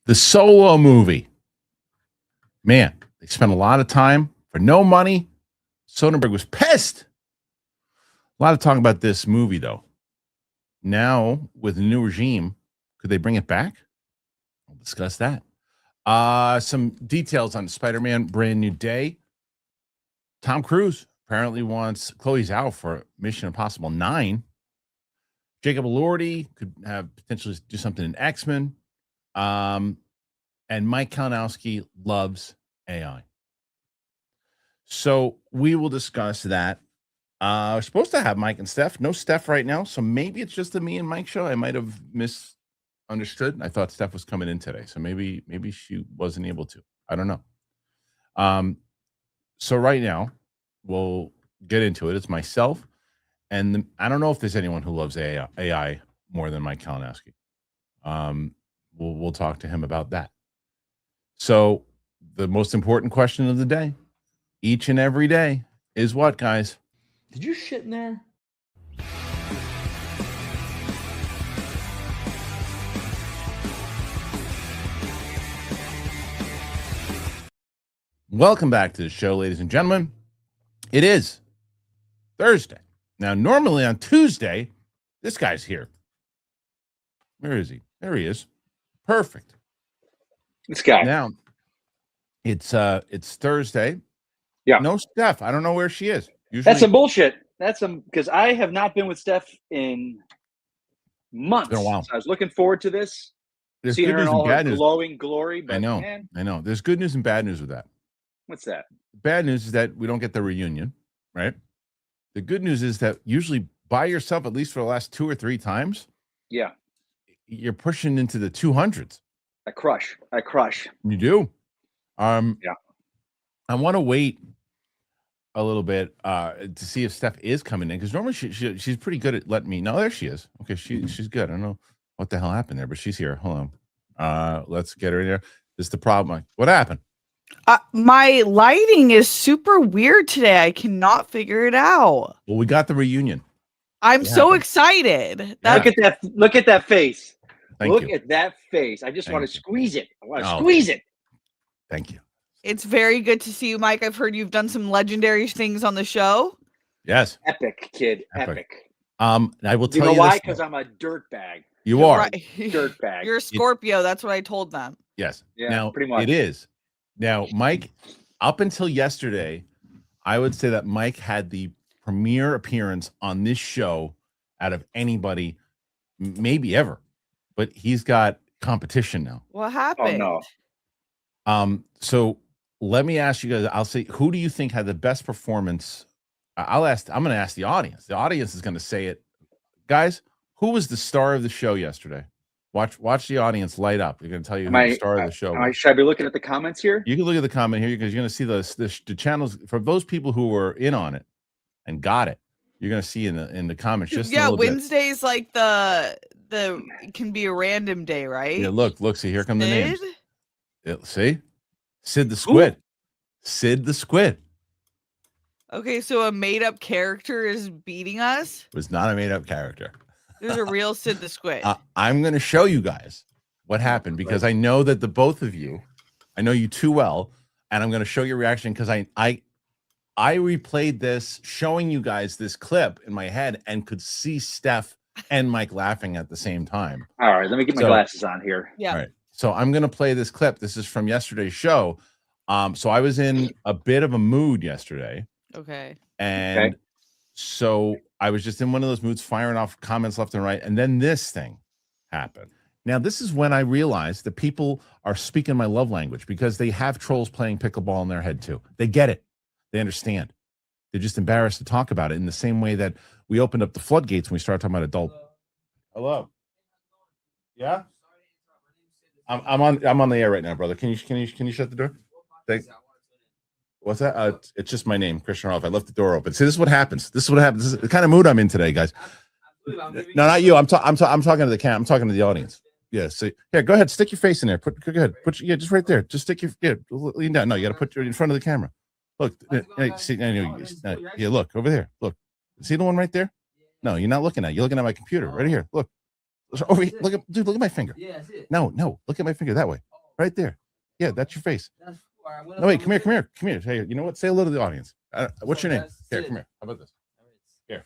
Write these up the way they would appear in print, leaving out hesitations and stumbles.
The Solo movie. Man, they spent a lot of time for no money. Soderbergh was pissed. A lot of talk about this movie, though. Now, with the new regime, could they bring it back? We'll discuss that. Some details on Spider-Man Brand New Day. Tom Cruise apparently wants Chloé Zhao for Mission Impossible 9. Jacob Elordi could have potentially do something in X-Men. And Mike Kalinowski loves AI. So we will discuss that. We're supposed to have Mike and Steph. No Steph right now, so maybe it's just a me and Mike show. I might have misunderstood. I thought Steph was coming in today, so maybe she wasn't able to. I don't know. So right now, we'll get into it. It's myself, and I don't know if there's anyone who loves AI more than Mike Kalinowski. We'll talk to him about that. So the most important question of the day, each and every day, is what, guys? Did you shit in there? Welcome back to the show, ladies and gentlemen. It is Thursday. Now, normally on Tuesday, this guy's here. Where is he? There he is. Perfect. This guy. Now, it's Thursday. Yeah. No Steph. I don't know where she is. Usually, that's some bullshit. That's some because I have not been with Steph in months. It's been a while. So I was looking forward to this. There's seeing good her in news and all her bad news. glowing glory. But I know. Man, I know. There's good news and bad news with that. what's that? Bad news is that we don't get the reunion, right? The good news is that usually by yourself, at least for the last 2 or 3 times, Yeah. you're pushing into the 200s. I crush. You do. Yeah. I want to wait a little bit to see if Steph is coming in, because normally she's pretty good at letting me know. There she is. Okay, she's good. I don't know what the hell happened there, but she's here. Hold on. Let's get her in there. This is the problem. What happened? My lighting is super weird today. I cannot figure it out. Well, we got the reunion. I'm so excited. Yeah. Look at that face. Thank you. Look at that face. I just Thank want to you. squeeze it. I want to Oh, squeeze it. Thank you. It's very good to see you, Mike. I've heard you've done some legendary things on the show. Yes. Epic, kid. Epic. I will tell You you know why? this, Because I'm a dirtbag. you are. Right. Dirtbag. You're a Scorpio. That's what I told them. Yes. Yeah, now, pretty much. it is. Now, Mike, up until yesterday, I would say that Mike had the premiere appearance on this show out of anybody, maybe ever. But he's got competition now. What happened? Oh, no. So let me ask you guys, I'll say, who do you think had the best performance? I'm going to ask the audience. The audience is going to say it. Guys, who was the star of the show yesterday? Watch the audience light up. They're going to tell you who the star of the show was. Should I be looking at the comments here? You can look at the comment here because you're going to see the channels for those people who were in on it and got it. You're going to see in the comments just a little Wednesday's like the it can be a random day, right? Yeah, look, see, here come the names. Sid? See? Sid the Squid. Ooh. Sid the Squid. Okay, so a made-up character is beating us? It was not a made-up character. There's a real Sid the Squid. I'm going to show you guys what happened because I know that the both of you, I know you too well, and I'm going to show your reaction because I replayed this, showing you guys this clip in my head and could see Steph and Mike laughing at the same time. All right, let me get my glasses on here. Yeah. All right. So I'm going to play this clip. This is from yesterday's show. So I was in a bit of a mood yesterday. Okay. And so I was just in one of those moods, firing off comments left and right. And then this thing happened. Now, this is when I realized that people are speaking my love language because they have trolls playing pickleball in their head too. They get it. They understand. They're just embarrassed to talk about it in the same way that we opened up the floodgates when we started talking about adult. Hello. Yeah. I'm on the air right now, brother. Can you shut the door? What's that? It's just my name, Kristian Harloff. I left the door open. See, this is what happens. This is the kind of mood I'm in today, guys. No, not you. I'm talking to the cam. I'm talking to the audience. Yeah. So here, go ahead. Stick your face in there. Go ahead. Just right there. Just stick lean down. No, you got to put it in front of the camera. Look. See, yeah. Look over there. Look. See the one right there? No, you're not looking at it. You're looking at my computer right here. Look. Over here. Look at my finger. Yeah, that's it. No. Look at my finger that way. Right there. Yeah, that's your face. That's all right, No, wait, come here. Hey, you know what? Say hello to the audience. What's your name? Here, come here. How about this? Here,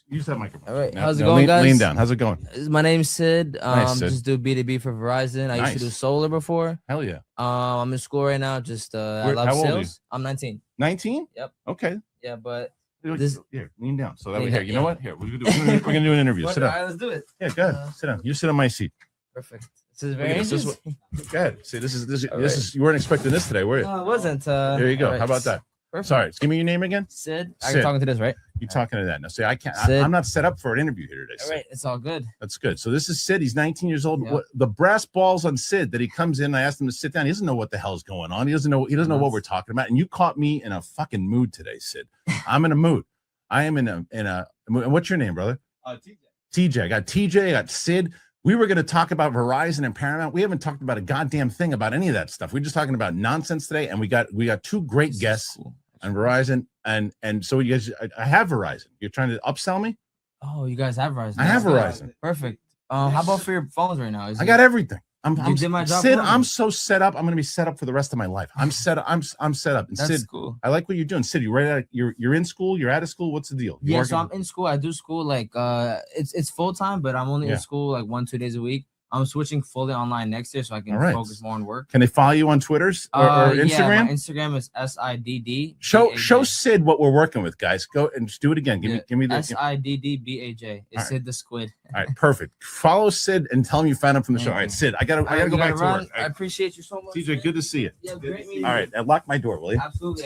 use that microphone. All right, Now, how's it going, guys? Lean down. How's it going? My name's Sid. Nice, Sid. Just do B2B for Verizon. I used to do solar before. Hell yeah. I'm in school right now. Just I love how old are you? sales. I'm 19. 19? Yep. Okay. Yeah, but Here, lean down. So that way, Yeah, here. You know yeah. what? Here, we're gonna do an interview. Sit all down. right, let's do it. Yeah, go ahead. Sit down. You sit on my seat. Perfect. This is very Look at this. interesting. Go ahead. See, this is All you weren't expecting this today, were you? No, it wasn't. There you go. all right. How about that? Perfect. Sorry, give me your name again. Sid. Sid. I'm talking to this, right? You're talking to that. Now, see, I can't. Sid. I'm not set up for an interview here today. All Sid. right, it's all good. That's good. So this is Sid. He's 19 years old. Yeah. What, the brass balls on Sid that he comes in. I asked him to sit down. He doesn't know what the hell's going on. He doesn't know. He doesn't know what we're talking about. And you caught me in a fucking mood today, Sid. I'm in a mood. I am in a. What's your name, brother? TJ. TJ. I got TJ. I got Sid. We were going to talk about Verizon and Paramount. We haven't talked about a goddamn thing about any of that stuff. We're just talking about nonsense today. And we got two great guests on Verizon. And so you guys, I have Verizon. You're trying to upsell me? Oh, you guys have Verizon. I have That's Verizon. good. Perfect. How about for your phones right now? I got everything. You did my job Sid, for me. I'm so set up. I'm going to be set up for the rest of my life. I'm set up. I'm set up. And That's Sid, cool. I like what you're doing. Sid, you're in school. You're out of school. What's the deal? You Yeah, so working? I'm in school. I do school like it's full time, but I'm only Yeah. in school like 1-2 days a week. I'm switching fully online next year so I can All right. focus more on work. Can they follow you on Twitters or Yeah, Instagram? my Instagram is SIDD. Show Sid what we're working with, guys. Go and just do it again. Give me the. SIDDBAJ. It's All right. Sid the Squid. All right, perfect. Follow Sid and tell him you found him from the show. All right, Sid, I gotta You go back to run. work. I appreciate you so much. TJ, man. good to see you. Yeah, great meeting All you. right, and lock my door, will you? Absolutely.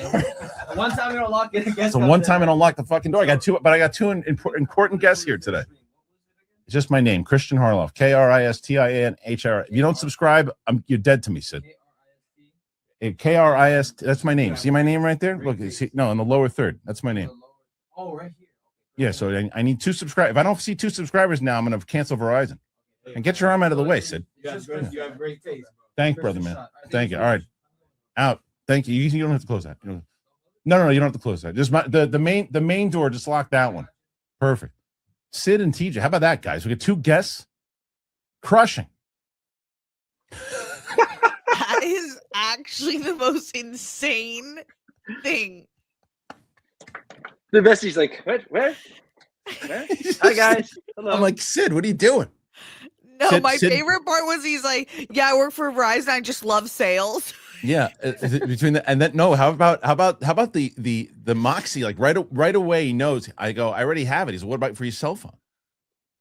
One time you don't lock it. So one time I don't lock the fucking door. I got two important guests here today. It's just my name, Kristian Harloff, KRISTIANHR. If you don't subscribe, you're dead to me, Sid. KRIS. That's my name. See my name right there? Look, see, no, in the lower third. That's my name. Oh, right here. Yeah. So I need 2 subscribers. If I don't see 2 subscribers now, I'm gonna cancel Verizon. And get your arm out of the way, Sid. You have great taste. Thank, brother, man. Thank you. All right, out. Thank you. You don't have to close that. No, you don't have to close that. Just the main door. Just lock that one. Perfect. Sid and TJ. How about that, guys? We got 2 guests. Crushing. That is actually the most insane thing. The bestie's like, what? Where? Hi guys. Hello. I'm like, Sid, what are you doing? No, Sid- my Sid- favorite part was he's like, "Yeah, I work for Verizon. I just love sales." Yeah, between the and then no. How about the moxie? Like right away, he knows. I go, I already have it. He's, what about for your cell phone?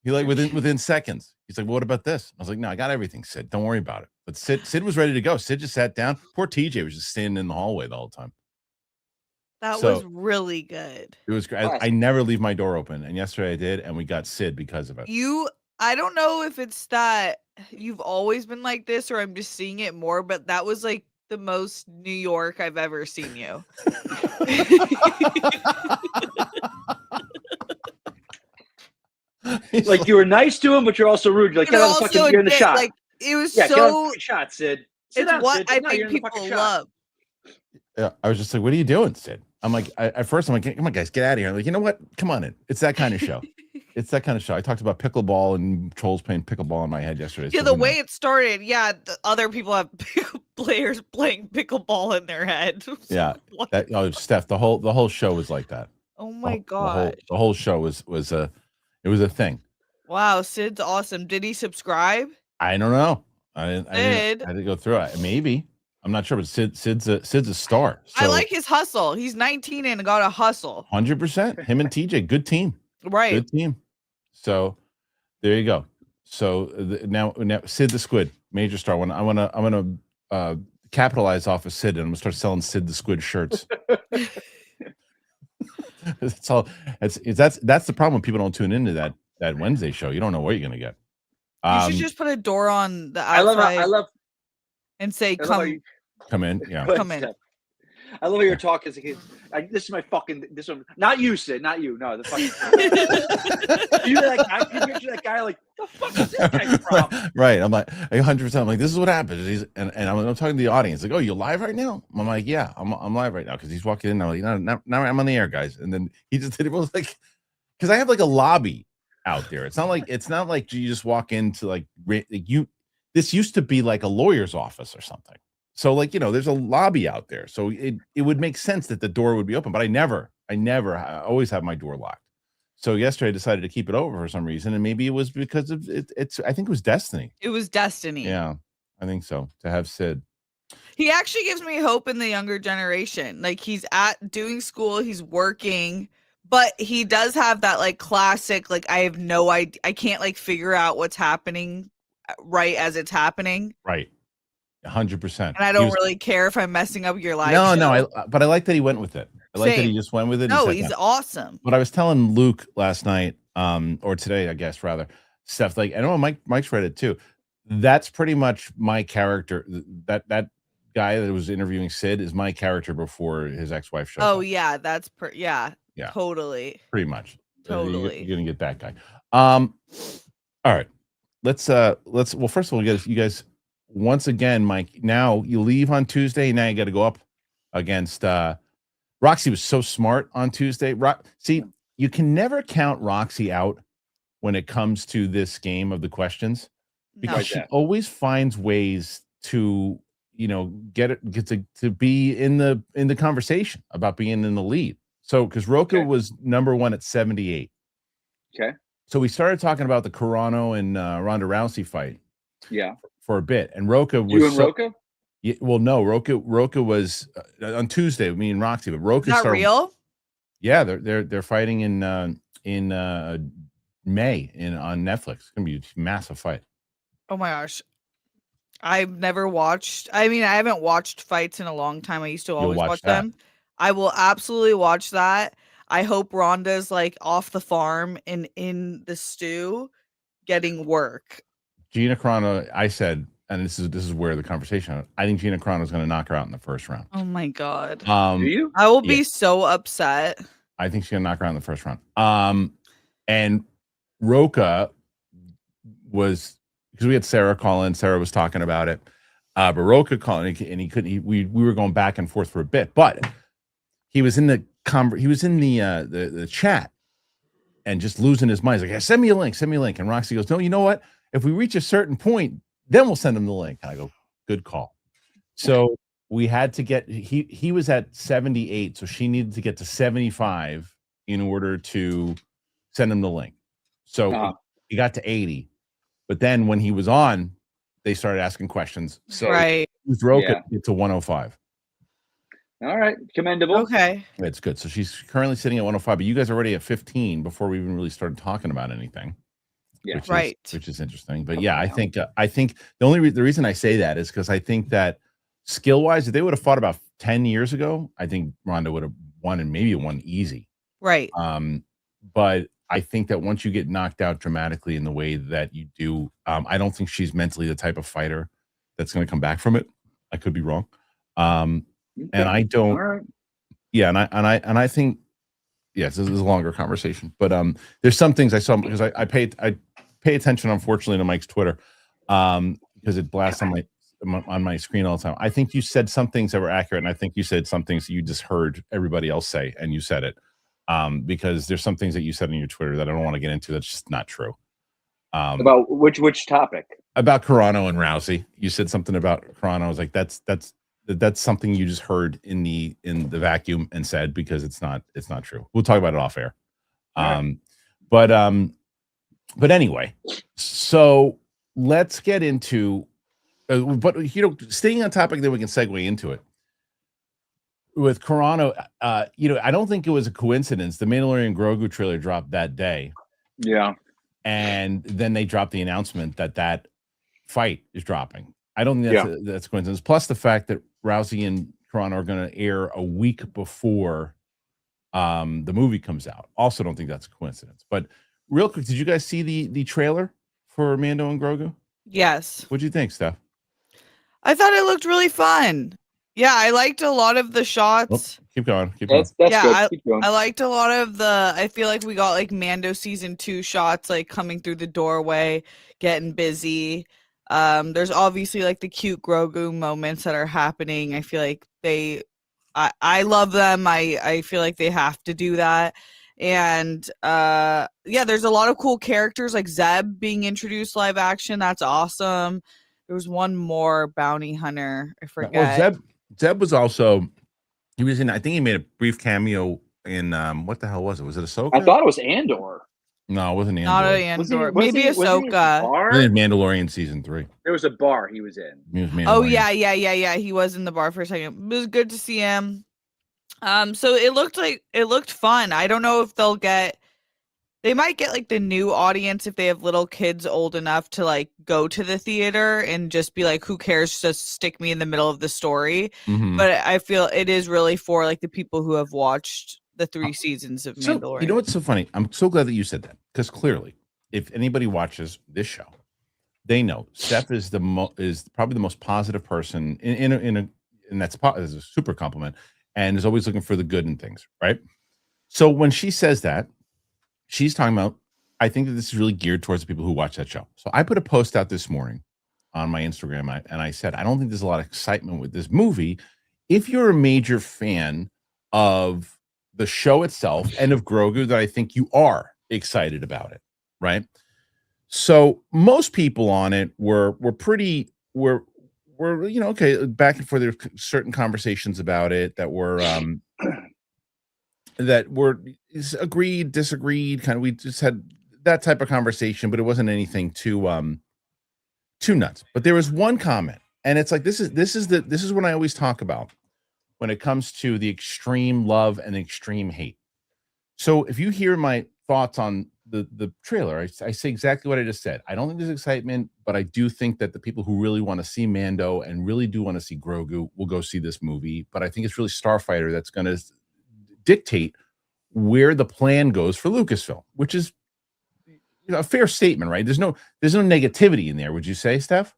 He like within seconds. He's like, what about this? I was like, no, I got everything, Sid. Don't worry about it. But Sid was ready to go. Sid just sat down. Poor TJ was just standing in the hallway the whole time. That So- was really good. It was great. I never leave my door open, and yesterday I did, and we got Sid because of it. I don't know if it's that you've always been like this or I'm just seeing it more, but that was like the most New York I've ever seen you. Like you were nice to him, but you're also rude. You're like, But get out of the also fucking, you're in the admit, shot. like it was Yeah, get out of the so fucking shot, Sid. Sit it's down, what Sid. I No, you're think in the fucking people shot. love. Yeah, I was just like, what are you doing, Sid? I'm like, at first I'm like, come on, guys, get out of here. I'm like, you know what? Come on in. It's that kind of show. It's that kind of show. I talked about pickleball and trolls playing pickleball in my head yesterday. Yeah, so the we know. way it started, the other people have players playing pickleball in their head. Yeah, What? Steph, the whole show was like that. Oh my The god. whole show was a thing. Wow, Sid's awesome. Did he subscribe? I don't know. I Sid. didn't go through it. Maybe. I'm not sure, but Sid's a star. So I like his hustle. He's 19 and got a hustle. 100%. Him and TJ, good team. Right. Good team. So there you go. So now Sid the Squid, major star. I want to capitalize off of Sid, and I'm gonna start selling Sid the Squid shirts. That's all. That's the problem when people don't tune into that Wednesday show. You don't know what you're gonna get. You should just put a door on the I outside love and say, I love how "Come." you- come in. Yeah. Go ahead, Come in. Steph. I love how you're talking. This is my fucking. This one, not you, Sid. Not you. No, the fucking. You that guy? Can you picture that guy? Like, the fuck is this guy from? Right. I'm like 100%. I'm like, this is what happens. And I'm talking to the audience. Like, oh, you live right now? I'm like, yeah, I'm live right now because he's walking in. I'm like, no, now I'm on the air, guys. And then he just did it. Was like, because I have like a lobby out there. It's not like you just walk into like you. this used to be like a lawyer's office or something. So like, there's a lobby out there. So it would make sense that the door would be open, but I always have my door locked. So yesterday I decided to keep it over for some reason. And maybe it was because of I think it was destiny. It was destiny. Yeah, I think so. To have Sid. He actually gives me hope in the younger generation. Like he's doing school, he's working, but he does have that like classic, like I have no idea. I can't like figure out what's happening right as it's happening. Right. 100%. And I don't really care if I'm messing up your life. No, but I like that he went with it. I like that he just went with it. No, he's awesome. But I was telling Luke last night, or today, I guess, rather, Steph, like, I know Mike's read it too. That's pretty much my character. That guy that was interviewing Sid is my character before his ex-wife showed up. Yeah, that's yeah, totally. Pretty much. Totally. You're gonna get that guy. All right. Let's well, first of all, you guys once again, Mike, now you leave on Tuesday, now you got to go up against Roxy was so smart on Tuesday. See, you can never count Roxy out when it comes to this game of the questions, because she always finds ways to, get to be in the conversation about being in the lead. So because Roka was number 1 at 78. Okay. So we started talking about the Carano and Ronda Rousey fight. Yeah. For a bit, and Roka was you and Roka? Yeah, well, no, Roka was on Tuesday. Me and Roxy, but Roka not started, real. Yeah, they're fighting in May on Netflix. It's gonna be a massive fight. Oh my gosh. I've never watched. I mean, I haven't watched fights in a long time. I used to always watch them. I will absolutely watch that. I hope Rhonda's like off the farm and in the stew getting work. Gina Carano, I said, and this is where the conversation. I think Gina Carano is going to knock her out in the first round. Oh my god! Do you? I will be so upset. I think she's going to knock her out in the first round. And Roka was, because we had Sarah call in. Sarah was talking about it, but Roka called and he couldn't. We were going back and forth for a bit, but he was in the chat and just losing his mind. He's like, yeah, send me a link. And Roxy goes, no, you know what? If we reach a certain point, then we'll send him the link. And I go, good call. So we had to get, he was at 78. So she needed to get to 75 in order to send him the link. So he got to 80. But then when he was on, they started asking questions. So right. Roka to 105. All right. Commendable. Okay. It's good. So she's currently sitting at 105, but you guys are already at 15 before we even really started talking about anything. Yeah. Which is interesting. But yeah, I think the reason I say that is because I think that skill-wise, if they would have fought about 10 years ago, I think Ronda would have won, and maybe won easy. Right. But I think that once you get knocked out dramatically in the way that you do, I don't think she's mentally the type of fighter that's going to come back from it. I could be wrong. And I don't. Right. Yeah, and I think, yes, this is a longer conversation. But there's some things I saw, because I pay attention, unfortunately, to Mike's Twitter, because it blasts on my screen all the time. I think you said some things that were accurate, and I think you said some things that you just heard everybody else say, and you said it. Because there's some things that you said on your Twitter that I don't want to get into. That's just not true. About which topic? About Carano and Rousey. You said something about Carano. I was like, that's something you just heard in the vacuum and said, because it's not true. We'll talk about it off air. But anyway, so let's get into. But staying on topic, then we can segue into it. With Carano, I don't think it was a coincidence. The Mandalorian Grogu trailer dropped that day. Yeah. And then they dropped the announcement that fight is dropping. I don't think that's a coincidence. Plus the fact that Rousey and Carano are going to air a week before the movie comes out. Also don't think that's a coincidence. But real quick, did you guys see the trailer for Mando and Grogu? Yes. What'd you think, Steph? I thought it looked really fun. Yeah, I liked a lot of the shots. Keep going. That's good. Keep going. I liked a lot of I feel like we got like Mando season 2 shots, like coming through the doorway, getting busy. There's obviously like the cute Grogu moments that are happening. I feel like I love them. I feel like they have to do that. And there's a lot of cool characters like Zeb being introduced live action. That's awesome. There was one more bounty hunter. I Well, forget. Zeb was also, he was in, I think he made a brief cameo in, what the hell was it? Was it Ahsoka? I thought it was Andor. No, it wasn't Not Andor. Andor. Was Maybe he in Ahsoka. bar? It was Mandalorian season 3. There was a bar he was in. He was Oh Mandalorian. yeah. He was in the bar for a second. It was good to see him. So it looked fun. I don't know if they might get like the new audience if they have little kids old enough to like go to the theater and just be like, who cares? Just stick me in the middle of the story. Mhm. But I feel it is really for like the people who have watched the 3 seasons of So, Mandalorian. you know what's so funny? I'm so glad that you said that, because clearly, if anybody watches this show, they know Steph is is probably the most positive person and that's is a super compliment, and is always looking for the good in things, right? So when she says that, she's talking about, I think that this is really geared towards the people who watch that show. So I put a post out this morning on my Instagram, and I said, I don't think there's a lot of excitement with this movie. If you're a major fan of the show itself and of Grogu, that I think you are excited about it, right? So most people on it were okay, back and forth. There were certain conversations about it that were agreed, disagreed, kind of. We just had that type of conversation, but it wasn't anything too nuts. But there was one comment, and it's like this is what I always talk about when it comes to the extreme love and extreme hate. So if you hear my thoughts on the trailer, I say exactly what I just said. I don't think there's excitement, but I do think that the people who really want to see Mando and really do want to see Grogu will go see this movie. But I think it's really Starfighter that's going to dictate where the plan goes for Lucasfilm, which is a fair statement, right? There's no negativity in there, would you say, Steph?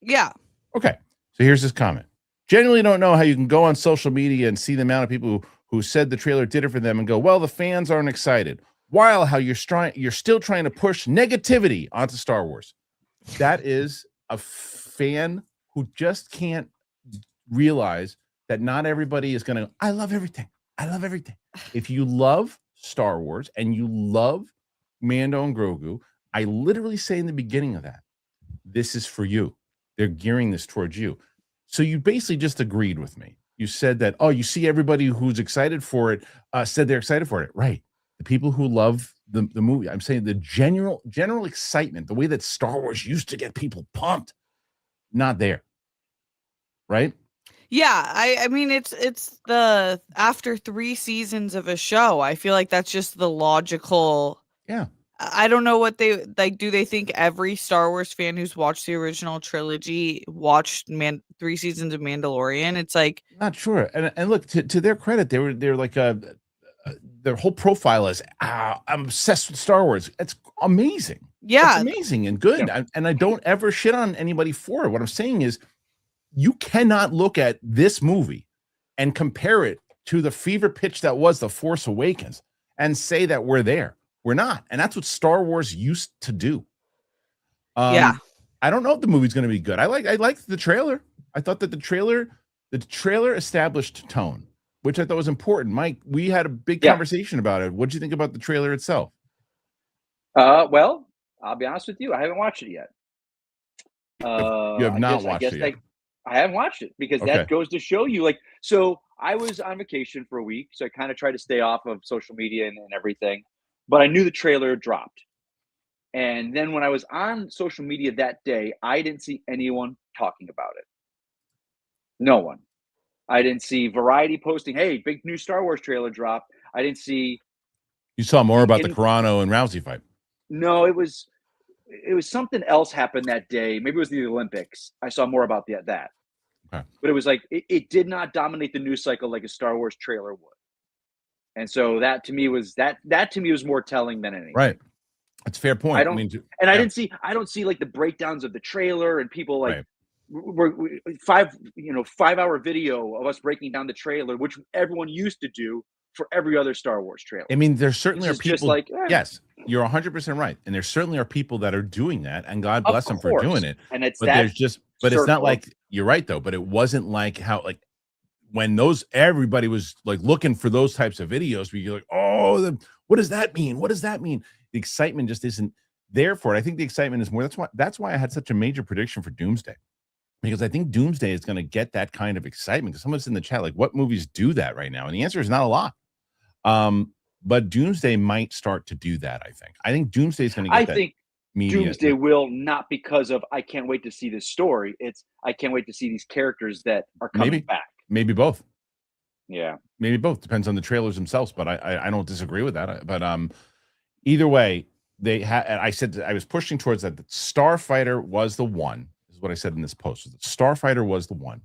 Yeah. Okay. So here's this comment. Genuinely don't know how you can go on social media and see the amount of people who said the trailer did it for them and go, well, the fans aren't excited. While how you're still trying to push negativity onto Star Wars. That is a fan who just can't realize that not everybody is going to, I love everything. I love everything. If you love Star Wars and you love Mando and Grogu, I literally say in the beginning of that, this is for you. They're gearing this towards you. So you basically just agreed with me. You said that, oh, you see everybody who's excited for it said they're excited for it. Right. The people who love the movie. I'm saying the general excitement, the way that Star Wars used to get people pumped, not there. Right? Yeah, I mean it's the after 3 seasons of a show, I feel like that's just the logical. Yeah. I don't know what they like. Do they think every Star Wars fan who's watched the original trilogy watched 3 seasons of Mandalorian? It's like, not sure. And look, to their credit, they're like their whole profile is I'm obsessed with Star Wars. It's amazing. yeah, It's amazing and good. Yeah. And I don't ever shit on anybody for it. What I'm saying is, you cannot look at this movie and compare it to the fever pitch that was The Force Awakens and say that we're there. We're not. And that's what Star Wars used to do. yeah. I don't know if the movie's going to be good. I liked the trailer. I thought that the trailer established tone, which I thought was important. Mike, we had a big conversation about it. What did you think about the trailer itself? Well, I'll be honest with you. I haven't watched it yet. You have not watched it yet. I haven't watched it because that goes to show you, like, so I was on vacation for a week, so I kind of tried to stay off of social media and everything, but I knew the trailer dropped. And then when I was on social media that day, I didn't see anyone talking about it. No one. I didn't see Variety posting, hey, big new Star Wars trailer drop. I didn't see. You saw more about the Carano and Rousey fight. No, it was something else happened that day. Maybe it was the Olympics. I saw more about that. Okay. But it was like it did not dominate the news cycle like a Star Wars trailer would. And so that to me was more telling than anything. Right. That's a fair point. I don't see like the breakdowns of the trailer and people like we're 5-hour video of us breaking down the trailer, which everyone used to do for every other Star Wars trailer. I mean, there certainly are people. Just like, yes, you're 100% right, and there certainly are people that are doing that, and God bless them for doing it. And it's it's not like you're right though. But it wasn't like how when everybody was like looking for those types of videos where you're like, oh, what does that mean? What does that mean? The excitement just isn't. Therefore, I think the excitement is more. That's why I had such a major prediction for Doomsday, because I think Doomsday is going to get that kind of excitement. Because someone's in the chat like, what movies do that right now? And the answer is not a lot. But Doomsday might start to do that. I think Doomsday is going to get that. Doomsday will, not because of I can't wait to see this story. It's I can't wait to see these characters that are coming back. Maybe both. Yeah, maybe both. Depends on the trailers themselves. But I don't disagree with that. But either way, they had. I said I was pushing towards that. That Starfighter was the one. Is what I said in this post. That Starfighter was the one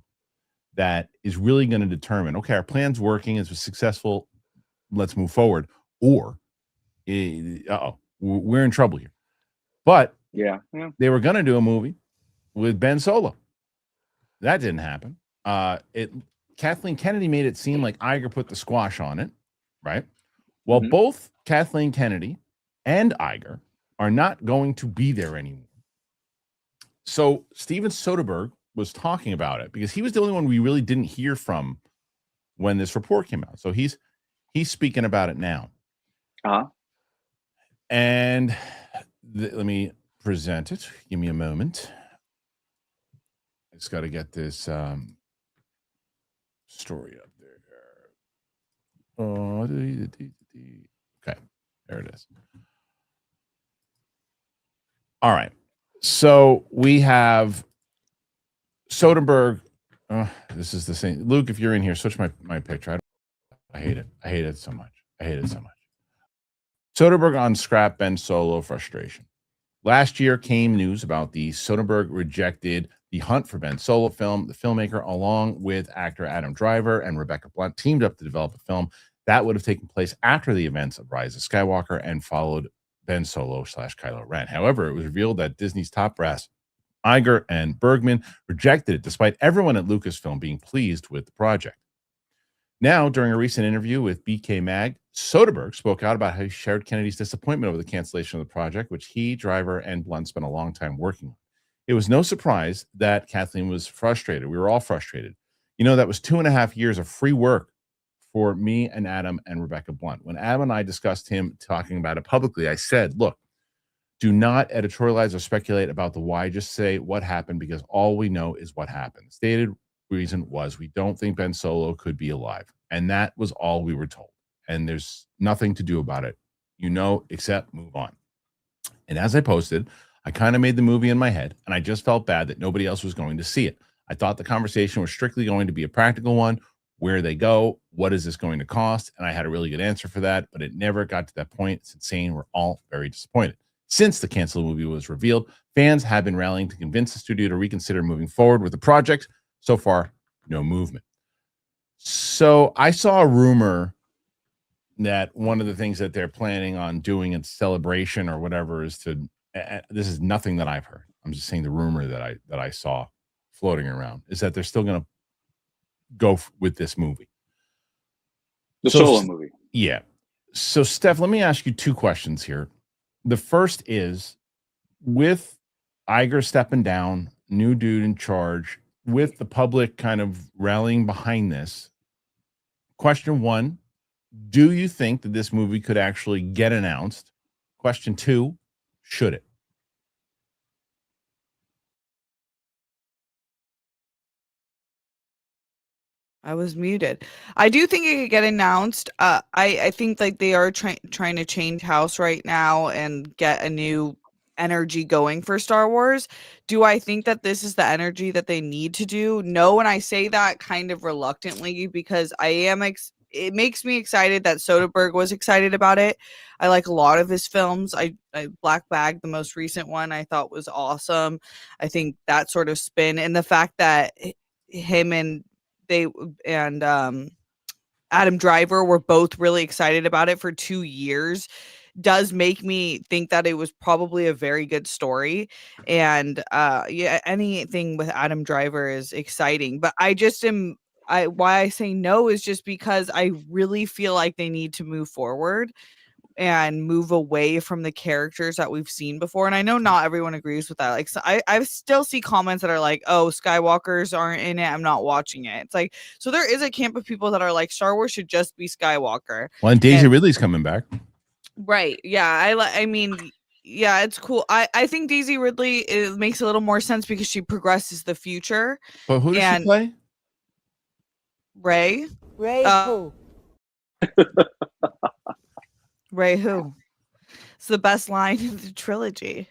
that is really going to determine. Okay, our plan's working. It's successful. Let's move forward. Or, we're in trouble here. But they were going to do a movie with Ben Solo. That didn't happen. Kathleen Kennedy made it seem like Iger put the squash on it, right? Well, both Kathleen Kennedy and Iger are not going to be there anymore. So Steven Soderbergh was talking about it because he was the only one we really didn't hear from when this report came out. So he's speaking about it now. And let me present it. Give me a moment. I just got to get this story up there. Okay, there it is. All right. So we have Soderbergh. This is the same. Luke, if you're in here, switch my picture. I hate it. I hate it so much. Soderbergh on scrap Ben Solo frustration. Last year came news about the Soderbergh rejected the Hunt for Ben Solo film. The filmmaker, along with actor Adam Driver and Rebecca Blunt, teamed up to develop a film that would have taken place after the events of Rise of Skywalker and followed Ben Solo / Kylo Ren. However, it was revealed that Disney's top brass, Iger and Bergman, rejected it, despite everyone at Lucasfilm being pleased with the project. Now, during a recent interview with BK Mag, Soderbergh spoke out about how he shared Kennedy's disappointment over the cancellation of the project, which he, Driver, and Blunt spent a long time working on. It was no surprise that Kathleen was frustrated. We were all frustrated. That was 2.5 years of free work for me and Adam and Rebecca Blunt. When Adam and I discussed him talking about it publicly, I said, look, do not editorialize or speculate about the why. Just say what happened, because all we know is what happened. The stated reason was we don't think Ben Solo could be alive. And that was all we were told. And there's nothing to do about it, except move on. And as I posted, I kind of made the movie in my head, and I just felt bad that nobody else was going to see it. I thought the conversation was strictly going to be a practical one. Where they go? What is this going to cost? And I had a really good answer for that, but it never got to that point. It's insane. We're all very disappointed. Since the canceled movie was revealed, fans have been rallying to convince the studio to reconsider moving forward with the project. So far, no movement. So I saw a rumor that one of the things that they're planning on doing in celebration or whatever is to, this is nothing that I've heard. I'm just saying the rumor that I saw floating around is that they're still going to go with this movie. The Solo movie. Yeah. So Steph, let me ask you two questions here. The first is, with Iger stepping down, new dude in charge, with the public kind of rallying behind this, question one, do you think that this movie could actually get announced? Question two, should it? I was muted. I do think it could get announced. I think like they are trying to change house right now and get a new energy going for Star Wars. Do I think that this is the energy that they need to do? No, and I say that kind of reluctantly because I am it makes me excited that Soderbergh was excited about it. I like a lot of his films. I Black Bag, the most recent one, I thought was awesome. I think that sort of spin and the fact that him and Adam Driver were both really excited about it for 2 years does make me think that it was probably a very good story. And anything with Adam Driver is exciting, but why I say no is just because I really feel like they need to move forward and move away from the characters that we've seen before. And I know not everyone agrees with that. Like, so I still see comments that are like, oh, Skywalkers aren't in it, I'm not watching it. It's like, so there is a camp of people that are like, Star Wars should just be Skywalker. Well, and Daisy Ridley's coming back. Right. Yeah. I mean, Yeah, it's cool. I think Daisy Ridley, it makes a little more sense because she progresses the future. But who does she And play? Ray. Ray who? Ray who? It's the best line in the trilogy.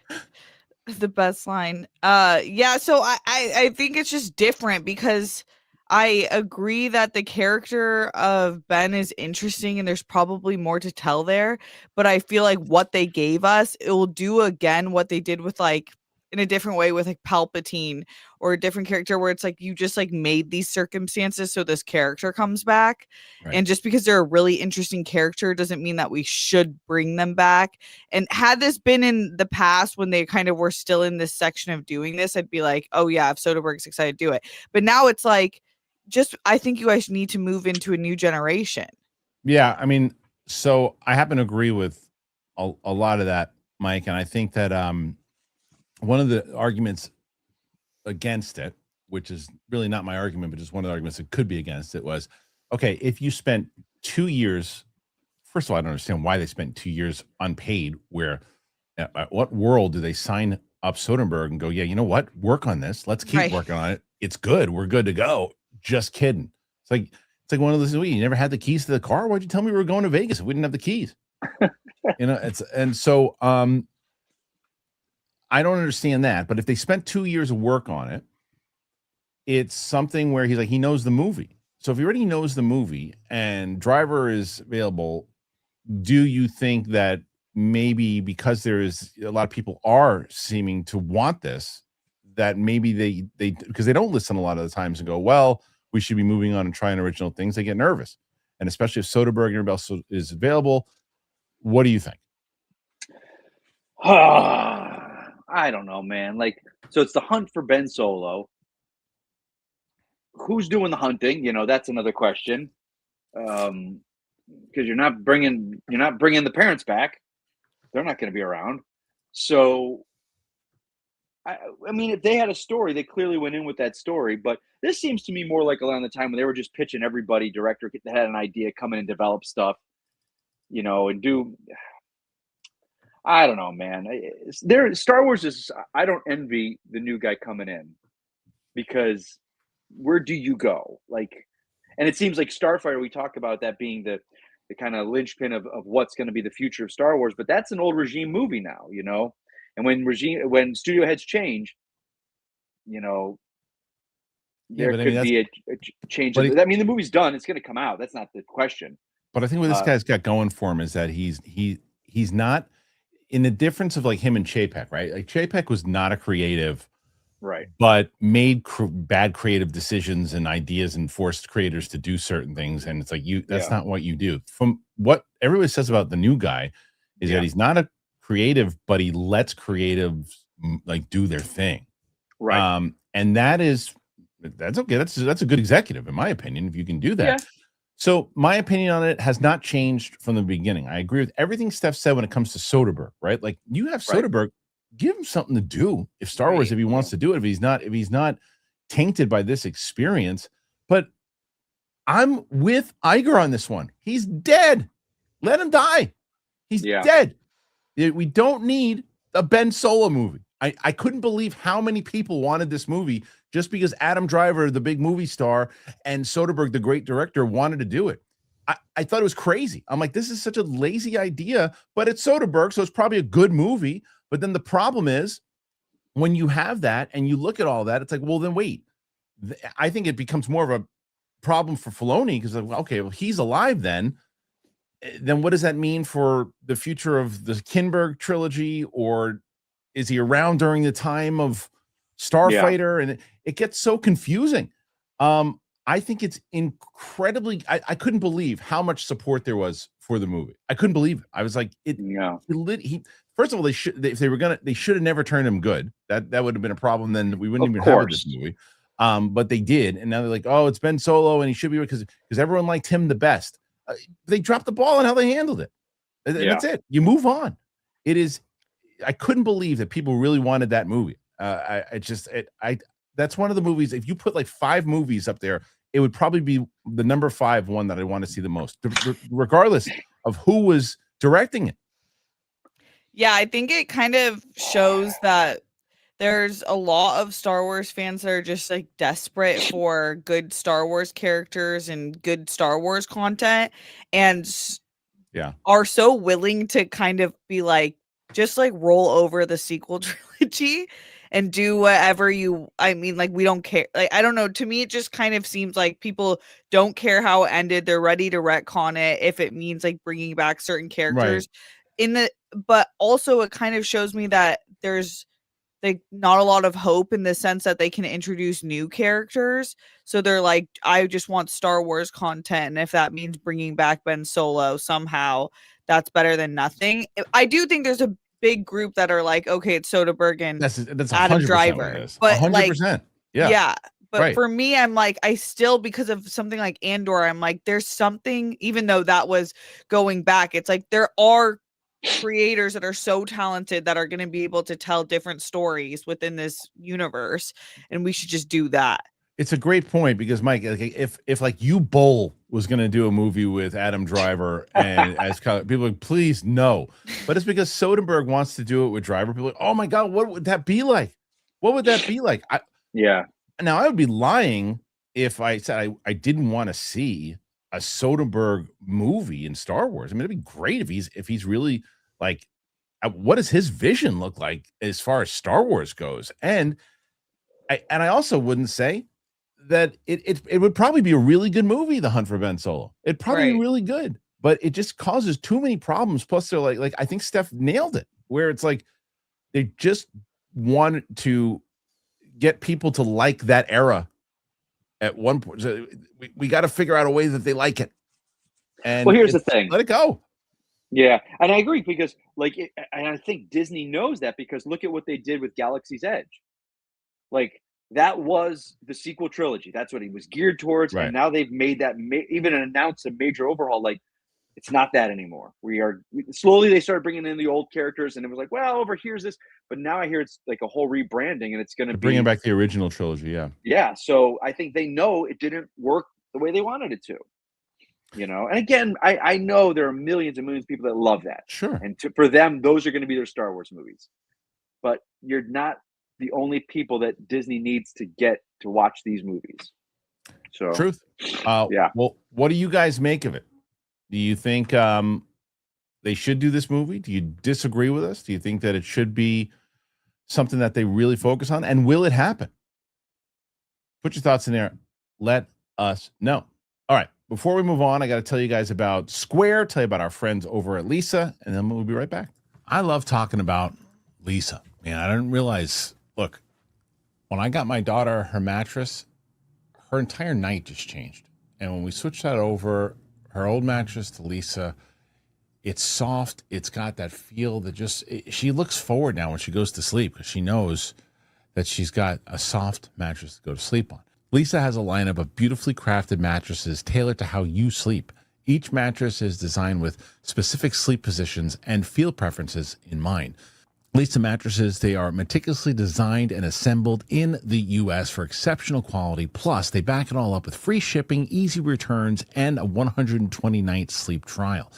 The best line. Yeah, so I think it's just different because I agree that the character of Ben is interesting and there's probably more to tell there, but I feel like what they gave us, it will do again what they did with like in a different way with like Palpatine or a different character where it's like you just like made these circumstances so this character comes back. Right. And just because they're a really interesting character doesn't mean that we should bring them back. And had this been in the past when they kind of were still in this section of doing this, I'd be like, oh yeah, if Soderbergh's excited to do it. But now it's like, just I think you guys need to move into a new generation. Yeah, I mean, so I happen to agree with a lot of that, Mike, and I think that one of the arguments against it, which is really not my argument, but just one of the arguments that could be against it, was okay, if you spent 2 years, first of all, I don't understand why they spent 2 years unpaid. Where, what world do they sign up Soderbergh and go, yeah, you know what, work on this, let's keep working on it, it's good, we're good to go. Just kidding. It's like one of those, you never had the keys to the car, why'd you tell me we were going to Vegas if we didn't have the keys? So I don't understand that. But if they spent 2 years of work on it, it's something where he's like, he knows the movie. So if he already knows the movie and Driver is available, do you think that maybe because there is a lot of people are seeming to want this, that maybe they because they don't listen a lot of the times and go, well, we should be moving on and trying original things, they get nervous. And especially if Soderbergh and everybody else is available, what do you think? I don't know, man. Like, so it's the hunt for Ben Solo. Who's doing the hunting? You know, that's another question. Because you're not bringing the parents back. They're not going to be around. So, I mean, if they had a story, they clearly went in with that story. But this seems to me more like around the time when they were just pitching everybody, director that had an idea, come in and develop stuff, you know, and do. I don't know, man. Star Wars is. I don't envy the new guy coming in, because where do you go? Like, and it seems like Starfighter, we talk about that being the kind of linchpin of what's going to be the future of Star Wars, but that's an old regime movie now, you know. And when studio heads change, you know, there could be a change. I mean, the movie's done; it's going to come out. That's not the question. But I think what this guy's got going for him is that he's not, in the difference of like him and Chapek, right? Like Chapek was not a creative, right? But made bad creative decisions and ideas and forced creators to do certain things. And it's like, that's not what you do. From what everybody says about the new guy is that he's not a creative, but he lets creatives like do their thing. Right. And that's okay. That's a good executive, in my opinion, if you can do that. Yeah. So my opinion on it has not changed from the beginning. I agree with everything Steph said when it comes to Soderbergh, right? Like, you have Soderbergh, give him something to do. If Star Wars, if he wants to do it, if he's not tainted by this experience. But I'm with Iger on this one. He's dead. Let him die. He's dead. We don't need a Ben Solo movie. I couldn't believe how many people wanted this movie just because Adam Driver, the big movie star, and Soderbergh, the great director, wanted to do it. I thought it was crazy. I'm like, this is such a lazy idea, but it's Soderbergh, so it's probably a good movie. But then the problem is, when you have that and you look at all that, it's like, well, then wait. I think it becomes more of a problem for Filoni because, okay, well, he's alive then what does that mean for the future of the Kinberg trilogy? Or is he around during the time of Starfighter? And it gets so confusing. I think it's incredibly. I couldn't believe how much support there was for the movie. I couldn't believe it. I was like, first of all, they should have never turned him good. That would have been a problem. Then we wouldn't even have this movie. But they did, and now they're like, oh, it's Ben Solo, and he should be, because everyone liked him the best. They dropped the ball on how they handled it. And that's it. You move on. It is. I couldn't believe that people really wanted that movie. That's one of the movies. If you put like 5 movies up there, it would probably be the number 5 one that I want to see the most, regardless of who was directing it. Yeah, I think it kind of shows that there's a lot of Star Wars fans that are just like desperate for good Star Wars characters and good Star Wars content, and Yeah. are so willing to kind of be like, just like roll over the sequel trilogy and do whatever I mean, like, we don't care. Like, I don't know. To me, it just kind of seems like people don't care how it ended. They're ready to retcon it if it means like bringing back certain characters but also it kind of shows me that there's like not a lot of hope in the sense that they can introduce new characters. So they're like, I just want Star Wars content, and if that means bringing back Ben Solo somehow, that's better than nothing. I do think there's a big group that are like, okay, it's Soderbergh and that's Adam 100% Driver, what it is. but 100%. yeah. But Right. for me, I'm like, I still, because of something like Andor, I'm like, there's something, even though that was going back, it's like there are creators that are so talented that are going to be able to tell different stories within this universe, and we should just do that. It's a great point because, Mike, if like You Bowl was going to do a movie with Adam Driver and as people are like, please no, but it's because Soderbergh wants to do it with Driver. People are like, oh my god, what would that be like? What would that be like? Now I would be lying if I said I didn't want to see a Soderbergh movie in Star Wars. I mean, it'd be great if he's really like, what does his vision look like as far as Star Wars goes? And I also wouldn't say that it would probably be a really good movie, The Hunt for Ben Solo. It'd probably be really good, but it just causes too many problems. Plus, they're like I think Steph nailed it, where it's like they just want to get people to like that era at one point. So we got to figure out a way that they like it. And well, here's the thing. Let it go. Yeah, and I agree because and I think Disney knows that because look at what they did with Galaxy's Edge. Like that was the sequel trilogy. That's what he was geared towards. Right. And now they've made that even announced a major overhaul. Like it's not that anymore. Slowly they started bringing in the old characters and it was like, well, over here's this. But now I hear it's like a whole rebranding and it's going to be bringing back the original trilogy. Yeah. Yeah. So I think they know it didn't work the way they wanted it to. You know, and again, I know there are millions and millions of people that love that. Sure. And for them, those are going to be their Star Wars movies. But you're not the only people that Disney needs to get to watch these movies. So truth. Yeah. Well, what do you guys make of it? Do you think they should do this movie? Do you disagree with us? Do you think that it should be something that they really focus on? And will it happen? Put your thoughts in there. Let us know. All right. Before we move on, I got to tell you guys about Square, tell you about our friends over at Lisa, and then we'll be right back. I love talking about Lisa. Man, I didn't realize, look, when I got my daughter her mattress, her entire night just changed. And when we switched that over, her old mattress to Lisa, it's soft. It's got that feel that she looks forward now when she goes to sleep because she knows that she's got a soft mattress to go to sleep on. Lisa has a lineup of beautifully crafted mattresses tailored to how you sleep. Each mattress is designed with specific sleep positions and feel preferences in mind. Lisa mattresses, they are meticulously designed and assembled in the U.S. for exceptional quality. Plus, they back it all up with free shipping, easy returns, and a 120-night sleep trial.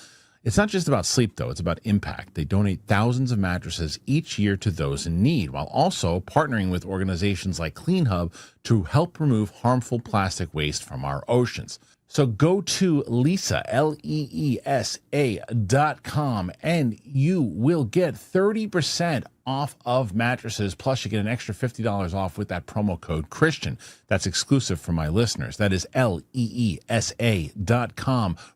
It's not just about sleep, though. It's about impact. They donate thousands of mattresses each year to those in need, while also partnering with organizations like Clean Hub to help remove harmful plastic waste from our oceans. So go to Leesa, LEESA.com, and you will get 30% off of mattresses. Plus, you get an extra $50 off with that promo code Christian. That's exclusive for my listeners. That is LEESA.com,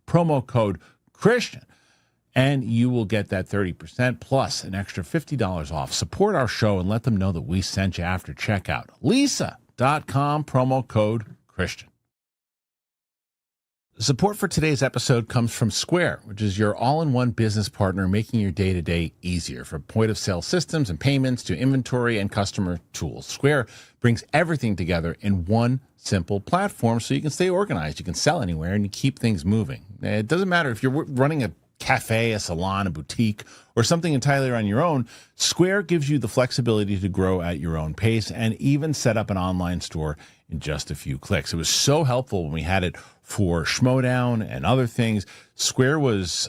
promo code Christian. And you will get that 30% plus an extra $50 off. Support our show and let them know that we sent you after checkout. Leesa.com, promo code Christian. Support for today's episode comes from Square, which is your all-in-one business partner making your day-to-day easier. From point-of-sale systems and payments to inventory and customer tools, Square brings everything together in one simple platform so you can stay organized, you can sell anywhere, and you keep things moving. It doesn't matter if you're running a cafe, a salon, a boutique, or something entirely on your own. Square gives you the flexibility to grow at your own pace and even set up an online store in just a few clicks. It was so helpful when we had it for Schmodown and other things. Square was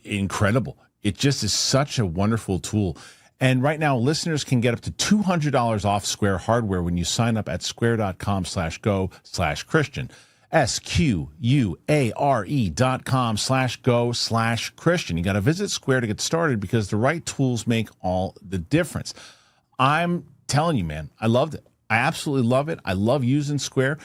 incredible It just is such a wonderful tool. And right now, listeners can get up to $200 off Square hardware when you sign up at square.com/go/Christian. SQUARE.com/go/Christian. You got to visit Square to get started because the right tools make all the difference. I'm telling you, man, I loved it. I absolutely love it. I love using Square.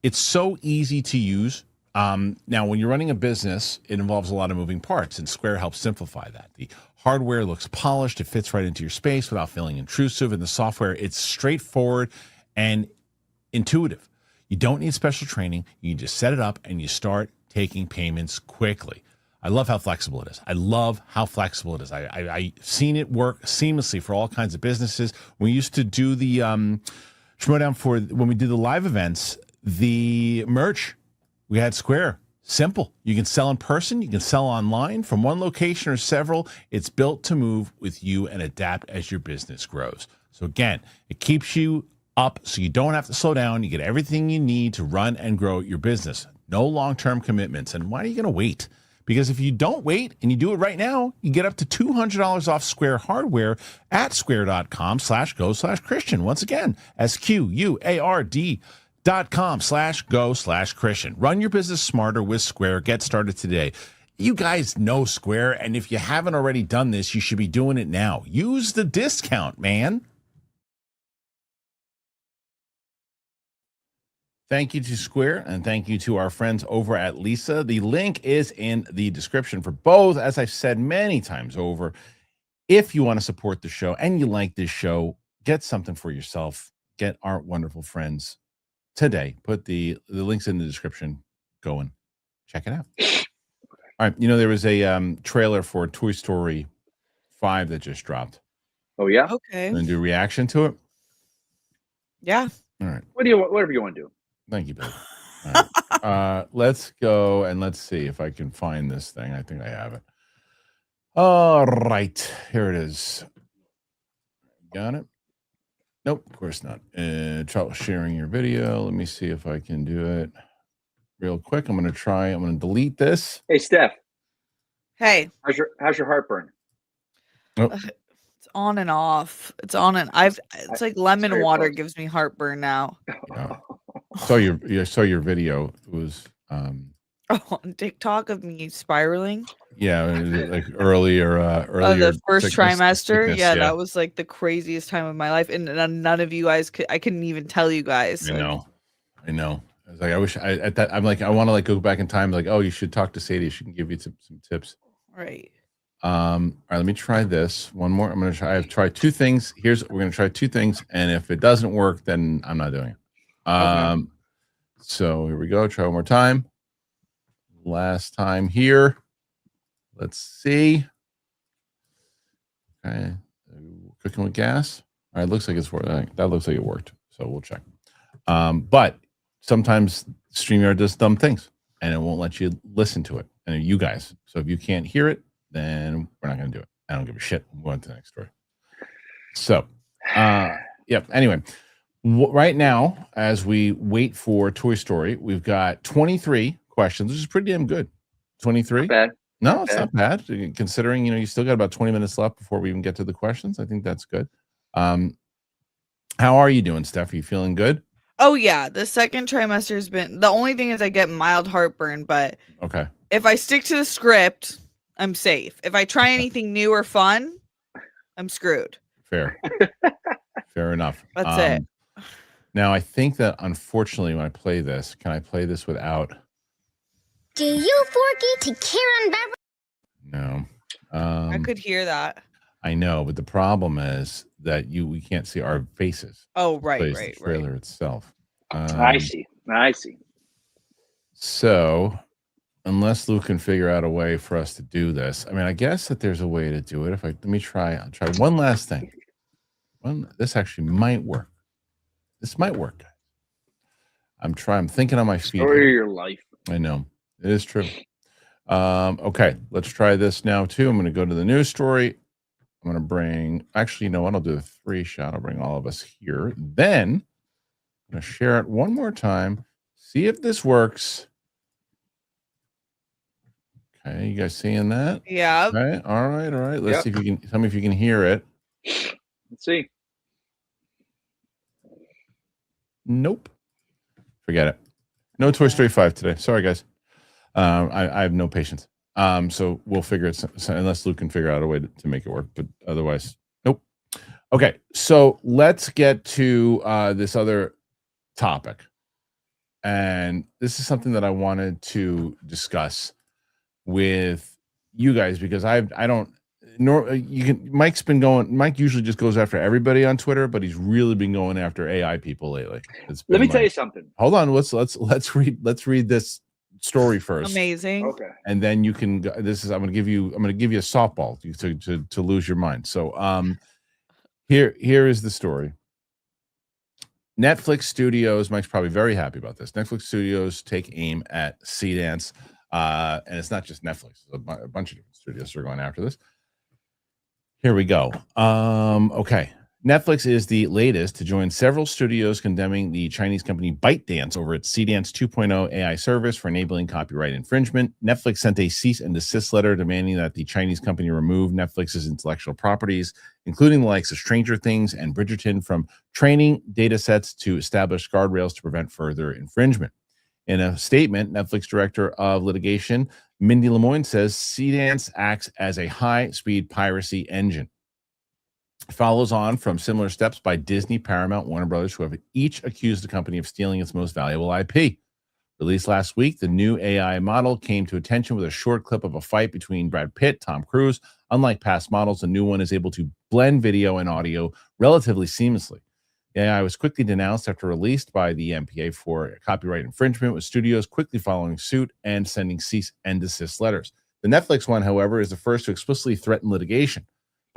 It's so easy to use. Now, when you're running a business, it involves a lot of moving parts, and Square helps simplify that. The hardware looks polished. It fits right into your space without feeling intrusive. And the software, it's straightforward and intuitive. You don't need special training. You can just set it up and you start taking payments quickly. I love how flexible it is. I've seen it work seamlessly for all kinds of businesses. We used to do the Schmodown for when we did the live events, the merch, we had Square. Simple. You can sell in person. You can sell online from one location or several. It's built to move with you and adapt as your business grows. So again, it keeps you up so you don't have to slow down. You get everything you need to run and grow your business. No long-term commitments. And why are you going to wait? Because if you don't wait and you do it right now, you get up to $200 off Square hardware at square.com/go/Christian. Once again, SQUARD.com/go/Christian. Run your business smarter with Square. Get started today. You guys know Square, and if you haven't already done this, you should be doing it now. Use the discount, man. Thank you to Square, and thank you to our friends over at Lisa. The link is in the description for both. As I've said many times over, if you want to support the show and you like this show, get something for yourself. Get our wonderful friends today. Put the links in the description. Go and check it out. All right. You know, there was a trailer for Toy Story 5 that just dropped. Oh, yeah? Okay. Going to do a reaction to it? Yeah. All right. Whatever you want to do. Thank you, Billy. All right. Let's go and let's see if I can find this thing. I think I have it. All right. Here it is. Got it? Nope, of course not. Try sharing your video. Let me see if I can do it real quick. I'm going to delete this. Hey, Steph. Hey. How's your heartburn? Oh. It's on and off. It's on and it's like lemon water gives me heartburn now. Yeah. Saw your video. It was on TikTok of me spiraling. Yeah, like earlier the first trimester. Sickness, yeah, that was like the craziest time of my life, and none of you guys I couldn't even tell you guys. I know. I was like, I wish I'm like, I want to like go back in time, like, oh, you should talk to Sadie. She can give you some tips. Right. All right, let me try this one more. I've tried two things. We're gonna try two things, and if it doesn't work, then I'm not doing it. Okay. So here we go. Try one more time. Last time here. Let's see. Okay, cooking with gas. All right, looks like it's working. That looks like it worked. So we'll check. But sometimes StreamYard does dumb things, and it won't let you listen to it. And you guys. So if you can't hear it, then we're not going to do it. I don't give a shit. I'm going to the next story. So, Anyway, right now, as we wait for Toy Story, we've got 23 questions, which is pretty damn good. 23. Not bad. No, it's not bad. Considering, you still got about 20 minutes left before we even get to the questions. I think that's good. How are you doing, Steph? Are you feeling good? Oh, yeah. The second trimester has been... The only thing is I get mild heartburn, but... Okay. If I stick to the script, I'm safe. If I try anything new or fun, I'm screwed. Fair. Fair enough. That's it. Now, I think that, unfortunately, when I play this, can I play this without... Do you, Forky, take Karen Beverly? No. I could hear that. I know, but the problem is that we can't see our faces. Oh, right. The trailer itself. I see. So, unless Luke can figure out a way for us to do this, I mean, I guess that there's a way to do it. Let me try. I'll try one last thing. This actually might work. This might work, guys. I'm thinking on my feet. Story of your life. I know. It is true. Okay, let's try this now, too. I'm going to go to the news story. I'm going to bring... Actually, you know what? I'll do a 3-shot. I'll bring all of us here. Then, I'm going to share it one more time. See if this works. Okay, you guys seeing that? Yeah. Right. All right. Let's Yep. see if you can tell me if you can hear it. Let's see. Nope. Forget it. No Toy Story 5 today. Sorry, guys. I have no patience. So we'll figure it unless Luke can figure out a way to make it work. But otherwise, nope. Okay. So let's get to this other topic. And this is something that I wanted to discuss with you guys because Mike usually just goes after everybody on Twitter, but he's really been going after AI people lately. Let me tell you something. Hold on, let's read this story first. Amazing. Okay. And then you can I'm going to give you a softball to lose your mind. So here is the story. Netflix Studios, Mike's probably very happy about this. Netflix Studios take aim at Seedance. And it's not just Netflix. A bunch of different studios are going after this. Here we go. Okay. Netflix is the latest to join several studios condemning the Chinese company ByteDance over its Seedance 2.0 AI service for enabling copyright infringement. Netflix sent a cease and desist letter demanding that the Chinese company remove Netflix's intellectual properties, including the likes of Stranger Things and Bridgerton, from training data sets to establish guardrails to prevent further infringement. In a statement, Netflix director of litigation, Mindy Lemoine, says Seedance acts as a high-speed piracy engine. It follows on from similar steps by Disney, Paramount, Warner Brothers, who have each accused the company of stealing its most valuable IP. Released last week, the new AI model came to attention with a short clip of a fight between Brad Pitt, Tom Cruise. Unlike past models, the new one is able to blend video and audio relatively seamlessly. The AI was quickly denounced after released by the MPA for copyright infringement, with studios quickly following suit and sending cease and desist letters. The Netflix one, however, is the first to explicitly threaten litigation.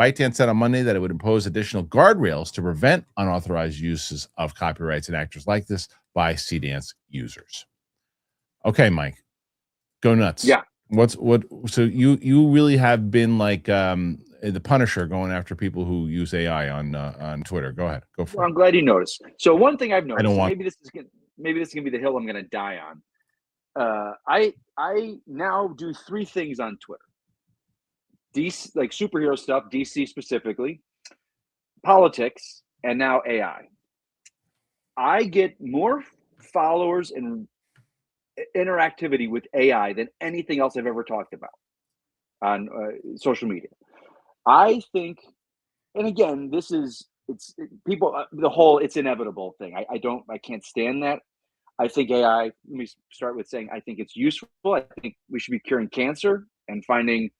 ByteDance said on Monday that it would impose additional guardrails to prevent unauthorized uses of copyrights and actors like this by Seedance users. Okay, Mike, go nuts. Yeah. So you really have been like the Punisher going after people who use AI on Twitter. Go ahead. Go for Well, it. I'm glad you noticed. So one thing I've noticed, don't want- maybe this is gonna be the hill I'm gonna die on. I now do three things on Twitter. DC, like superhero stuff, DC specifically, politics, and now AI. I get more followers and interactivity with AI than anything else I've ever talked about on social media. I think, and again, it's inevitable thing. I can't stand that. I think AI, let me start with saying, I think it's useful. I think we should be curing cancer and finding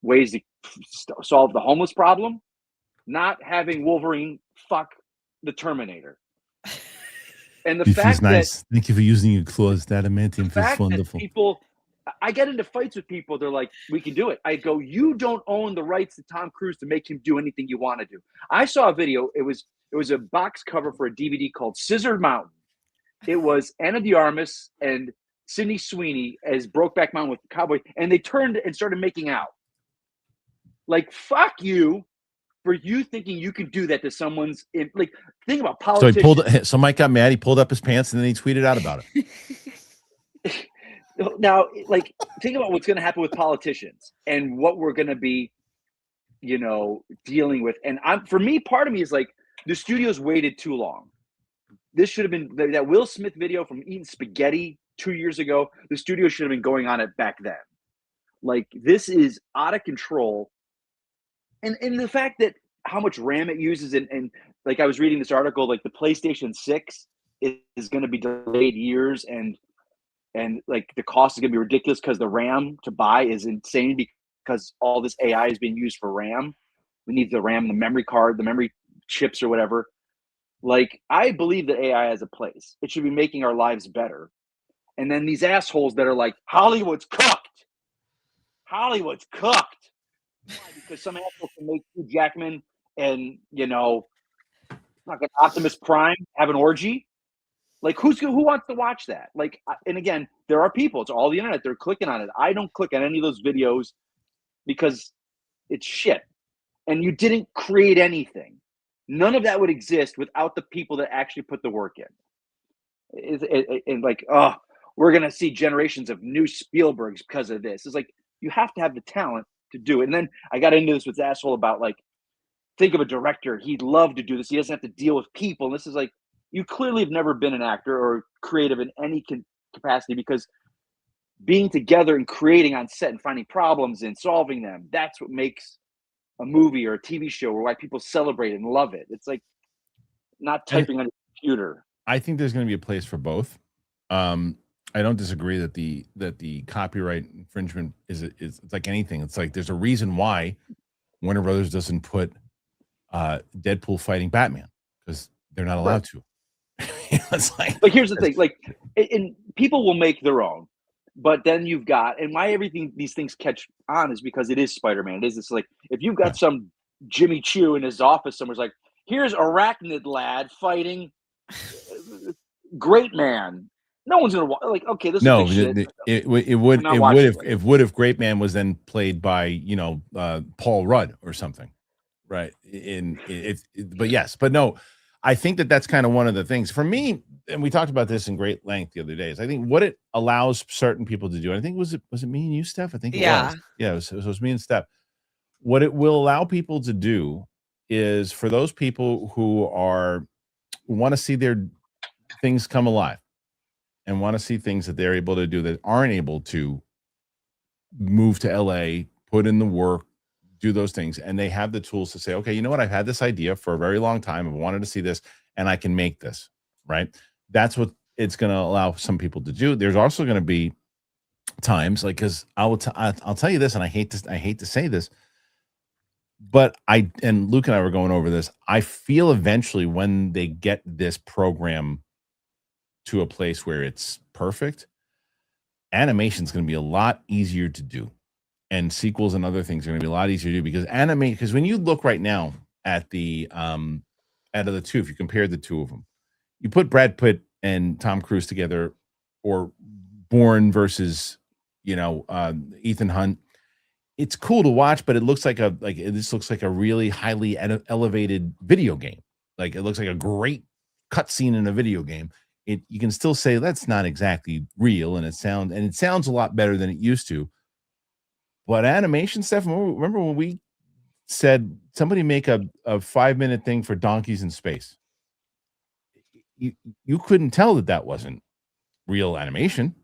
ways to solve the homeless problem, not having Wolverine fuck the Terminator. And the fact nice. Thank you for using your claws. That adamantium feels wonderful. I get into fights with people. They're like, "We can do it." I go, "You don't own the rights to Tom Cruise to make him do anything you want to do." I saw a video. It was a box cover for a DVD called Scissor Mountain. It was Ana de Armas and Sydney Sweeney as Brokeback Mountain with the cowboy, and they turned and started making out. Like, fuck you for you thinking you can do that to someone's, like, think about politicians. So Mike got mad. He pulled up his pants and then he tweeted out about it. Now, like, think about what's going to happen with politicians and what we're going to be, dealing with. And for me, part of me is like, the studios waited too long. This should have been that Will Smith video from eating spaghetti 2 years ago. The studio should have been going on it back then. Like, this is out of control. And the fact that how much RAM it uses, and like I was reading this article, like the PlayStation 6 is going to be delayed years, and like the cost is going to be ridiculous because the RAM to buy is insane because all this AI is being used for RAM. We need the RAM, the memory card, the memory chips or whatever. Like, I believe that AI has a place. It should be making our lives better. And then these assholes that are like, Hollywood's cooked. Hollywood's cooked. Why? Because some asshole can make Hugh Jackman and, fucking Optimus Prime have an orgy. Like, who wants to watch that? Like, and again, there are people. It's all the internet. They're clicking on it. I don't click on any of those videos because it's shit. And you didn't create anything. None of that would exist without the people that actually put the work in. And like, we're going to see generations of new Spielbergs because of this. It's like, You have to have the talent to do it. And then I got into this with this asshole about like, think of a director. He'd love to do this. He doesn't have to deal with people. And this is like, you clearly have never been an actor or creative in any capacity, because being together and creating on set and finding problems and solving them, that's what makes a movie or a TV show, or why people celebrate it and love it. It's like not typing on a computer. I think there's going to be a place for both. I don't disagree that the copyright infringement is it's like anything. It's like there's a reason why Warner Brothers doesn't put Deadpool fighting Batman, because they're not allowed to. It's like here's the thing, like, and people will make their own, but then you've got, and why these things catch on is because it is Spider-Man. It is this, like, if you've got some Jimmy Choo in his office somewhere's like, here's Arachnid Lad fighting Great Man. No one's gonna like. Okay, this is shit. It would if Great Man was then played by Paul Rudd or something, right? But yes, but no, I think that's kind of one of the things for me, and we talked about this in great length the other day. Is I think what it allows certain people to do. And I think was it me and you, Steph? I think it was. Yeah, it was me and Steph. What it will allow people to do is for those people who want to see their things come alive and want to see things that they're able to do that aren't able to move to LA, put in the work, do those things. And they have the tools to say, okay, you know what? I've had this idea for a very long time. I've wanted to see this and I can make this, right? That's what it's going to allow some people to do. There's also going to be times like, cause I'll tell you this, and I hate to say this, but and Luke and I were going over this. I feel eventually when they get this program to a place where it's perfect, animation is going to be a lot easier to do, and sequels and other things are going to be a lot easier to do, because when you look right now at the out of the two, if you compare the two of them, you put Brad Pitt and Tom Cruise together, or Bourne versus Ethan Hunt. It's cool to watch, but it looks like this looks like a really highly elevated video game. Like it looks like a great cutscene in a video game. You can still say that's not exactly real, and it sounds a lot better than it used to. But animation stuff, remember when we said somebody make a 5-minute thing for Donkeys in Space? You couldn't tell that wasn't real animation.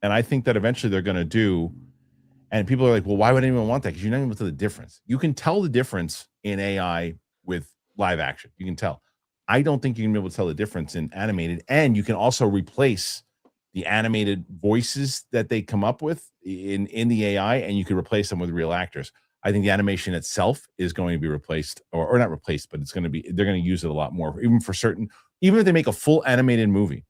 And I think that eventually they're going to do, and people are like, well, why would anyone want that? Because you're not able to tell the difference. You can tell the difference in AI with live action. You can tell. I don't think you can be able to tell the difference in animated. And you can also replace the animated voices that they come up with in the AI, and you can replace them with real actors. I think the animation itself is going to be replaced, or not replaced, but they're going to use it a lot more, even if they make a full animated movie.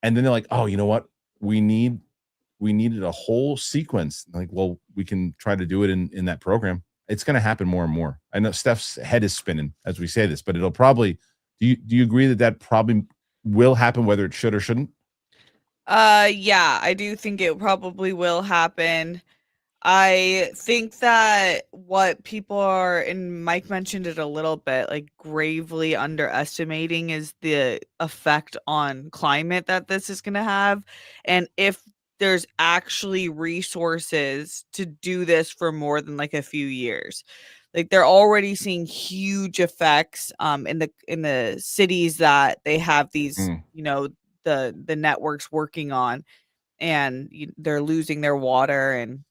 And then they're like, oh, you know what? We needed a whole sequence. Like, well, we can try to do it in that program. It's going to happen more and more. I know Steph's head is spinning as we say this, but it'll probably, do you agree that probably will happen, whether it should or shouldn't? Yeah, I do think it probably will happen. I think that what people are, and Mike mentioned it a little bit, like gravely underestimating is the effect on climate that this is going to have. And if there's actually resources to do this for more than like a few years, like they're already seeing huge effects in the cities that they have these, the networks working on, and they're losing their water and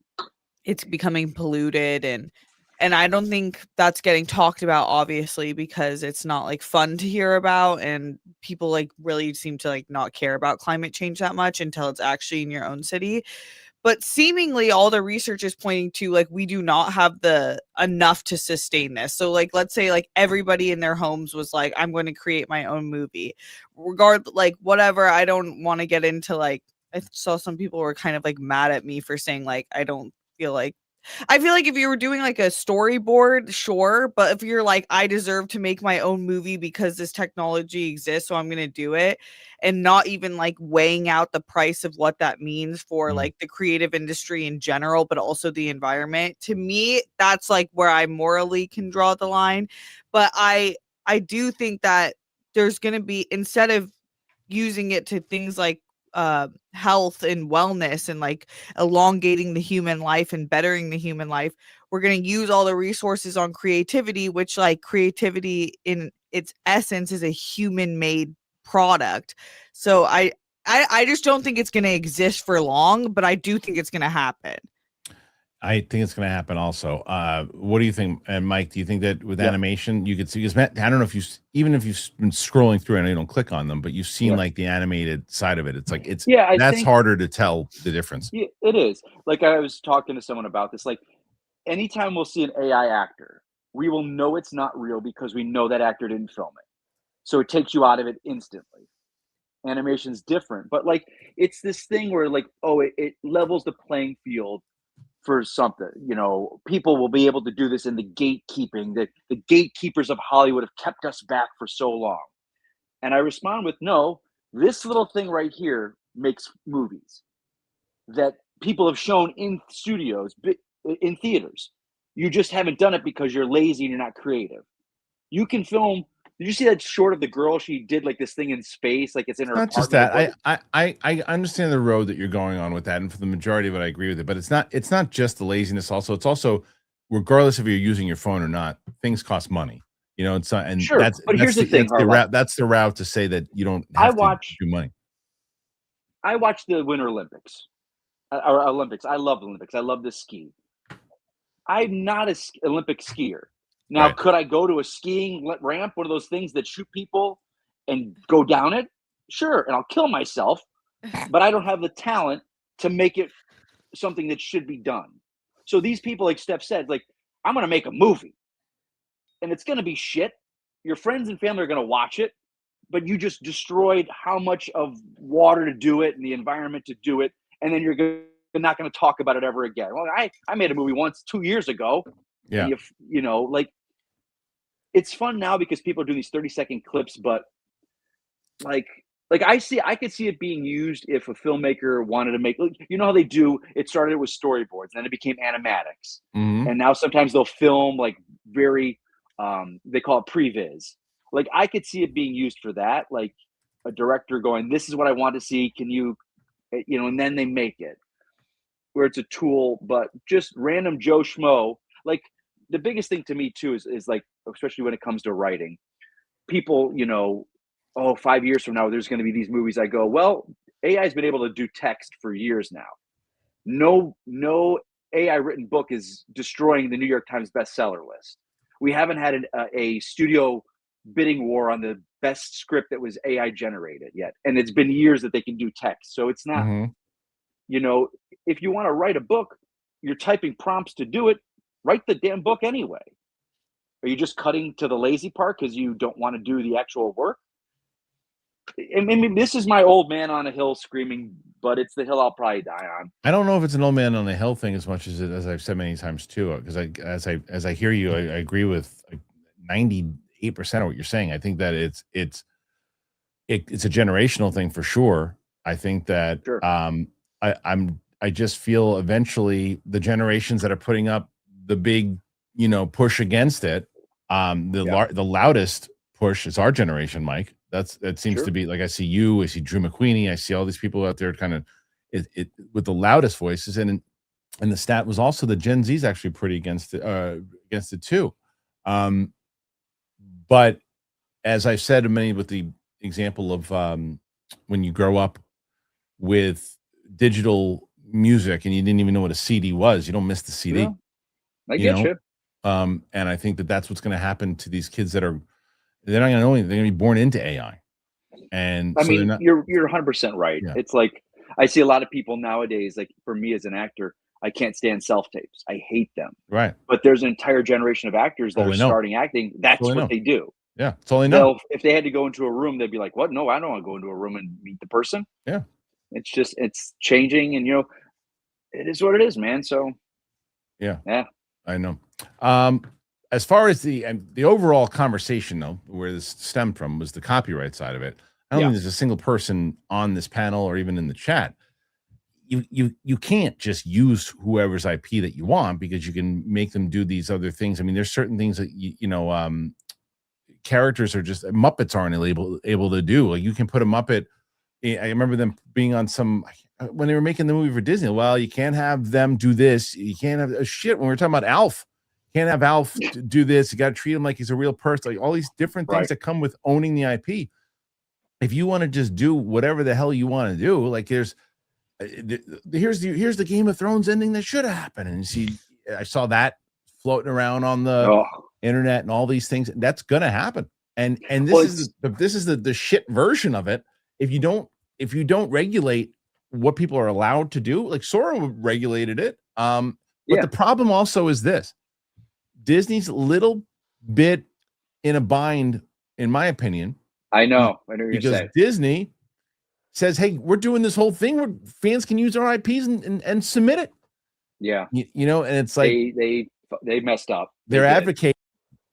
it's becoming polluted, and I don't think that's getting talked about, obviously, because it's not like fun to hear about, and people like really seem to like not care about climate change that much until it's actually in your own city. But seemingly all the research is pointing to like we do not have the enough to sustain this. So like let's say like everybody in their homes was like, I'm going to create my own movie. Like whatever, I don't want to get into like, I saw some people were kind of like mad at me for saying like I feel like if you were doing like a storyboard, sure, but if you're like, I deserve to make my own movie because this technology exists, so I'm going to do it, and not even like weighing out the price of what that means for like the creative industry in general, but also the environment, to me, that's like where I morally can draw the line. But I do think that there's going to be, instead of using it to things like health and wellness and like elongating the human life and bettering the human life, we're going to use all the resources on creativity, which like creativity in its essence is a human made product. So I just don't think it's going to exist for long, but I do think it's going to happen. I think it's going to happen also. What do you think? And Mike, do you think that with animation, you could see, because Matt, I don't know if you've been scrolling through, I know you don't click on them, but you've seen like the animated side of it. It's like, that's harder to tell the difference. Yeah, it is. Like I was talking to someone about this, like anytime we'll see an AI actor, we will know it's not real because we know that actor didn't film it. So it takes you out of it instantly. Animation's different, but like, it's this thing where like, oh, it levels the playing field for something, you know, people will be able to do this in the gatekeeping. The gatekeepers of Hollywood have kept us back for so long. And I respond with, no, this little thing right here makes movies that people have shown in studios, in theaters. You just haven't done it because you're lazy and you're not creative. You can film. Did you see that short of the girl? She did like this thing in space, like it's in her not just that. I understand the road that you're going on with that, and for the majority of it, I agree with it. But it's not just the laziness. Also, it's also, regardless if you're using your phone or not, things cost money. You know, it's not, and sure. But here's the thing: that's the route to say that you don't have to do money. I watch the Winter Olympics, or Olympics. I love the Olympics. I love the ski. I'm not an Olympic skier. Now, could I go to a skiing ramp, one of those things that shoot people and go down it? Sure, and I'll kill myself, but I don't have the talent to make it something that should be done. So these people, like Steph said, like, I'm going to make a movie, and it's going to be shit. Your friends and family are going to watch it, but you just destroyed how much of water to do it and the environment to do it, and then you're not going to talk about it ever again. Well, I made a movie once 2 years ago. Yeah, and you know, like, it's fun now because people are doing these 30-second clips, but like I could see it being used if a filmmaker wanted to make, you know how they do, it started with storyboards, then it became animatics. And now sometimes they'll film like very, they call it previs. Like I could see it being used for that, like a director going, this is what I want to see. Can you know, and then they make it where it's a tool, but just random Joe Schmo. Like the biggest thing to me too is like, especially when it comes to writing, people, you know, 5 years from now, there's going to be these movies. I go, well, AI has been able to do text for years now. No AI written book is destroying the New York Times bestseller list. We haven't had a studio bidding war on the best script that was AI generated yet. And it's been years that they can do text. So it's not, you know, if you want to write a book, you're typing prompts to do it, write the damn book anyway. Are you just cutting to the lazy part because you don't want to do the actual work? I mean, this is my old man on a hill screaming, but it's the hill I'll probably die on. I don't know if it's an old man on a hill thing as much as I've said many times too. Because as I hear you, I agree with 98% of what you're saying. I think that it's a generational thing for sure. I think that I just feel eventually the generations that are putting up the big, you know, push against it, the loudest push is our generation, Mike. That seems to be, like, I see you, I see Drew McQueenie, I see all these people out there kind of it with the loudest voices, and the stat was also the Gen Z's actually pretty against it too. But as I've said many, with the example of when you grow up with digital music and you didn't even know what a CD was, you don't miss the CD. Yeah, I get you. And I think that that's what's going to happen to these kids they're not going to know anything. They're going to be born into AI. And I mean, you're 100% right. Yeah. It's like, I see a lot of people nowadays, like for me as an actor, I can't stand self-tapes. I hate them. Right. But there's an entire generation of actors that are starting acting. That's what they do. Yeah. That's all they know. If they had to go into a room, they'd be like, what? No, I don't want to go into a room and meet the person. Yeah. It's changing, and, you know, it is what it is, man. So yeah, I know. As far as the overall conversation, though, where this stemmed from was the copyright side of it. I don't think there's a single person on this panel or even in the chat. You can't just use whoever's IP that you want, because you can make them do these other things. I mean, there's certain things that characters are just Muppets aren't able to do. Like, you can put a Muppet I remember them being on some when they were making the movie for Disney. Well, you can't have them do this. You can't have shit. When we were talking about Alf, you can't have Alf do this. You got to treat him like he's a real person. Like all these different things that come with owning the IP. If you want to just do whatever the hell you want to do, like here's the Game of Thrones ending that should have happened. And you see, I saw that floating around on the internet and all these things. That's gonna happen. And this is the shit version of it. If you don't regulate what people are allowed to do, like Sora regulated it. But the problem also is this: Disney's a little bit in a bind, in my opinion. I know what you're because saying. Disney says, "Hey, we're doing this whole thing where fans can use our IPs and submit it." Yeah, you know, and it's like they messed up. They're advocating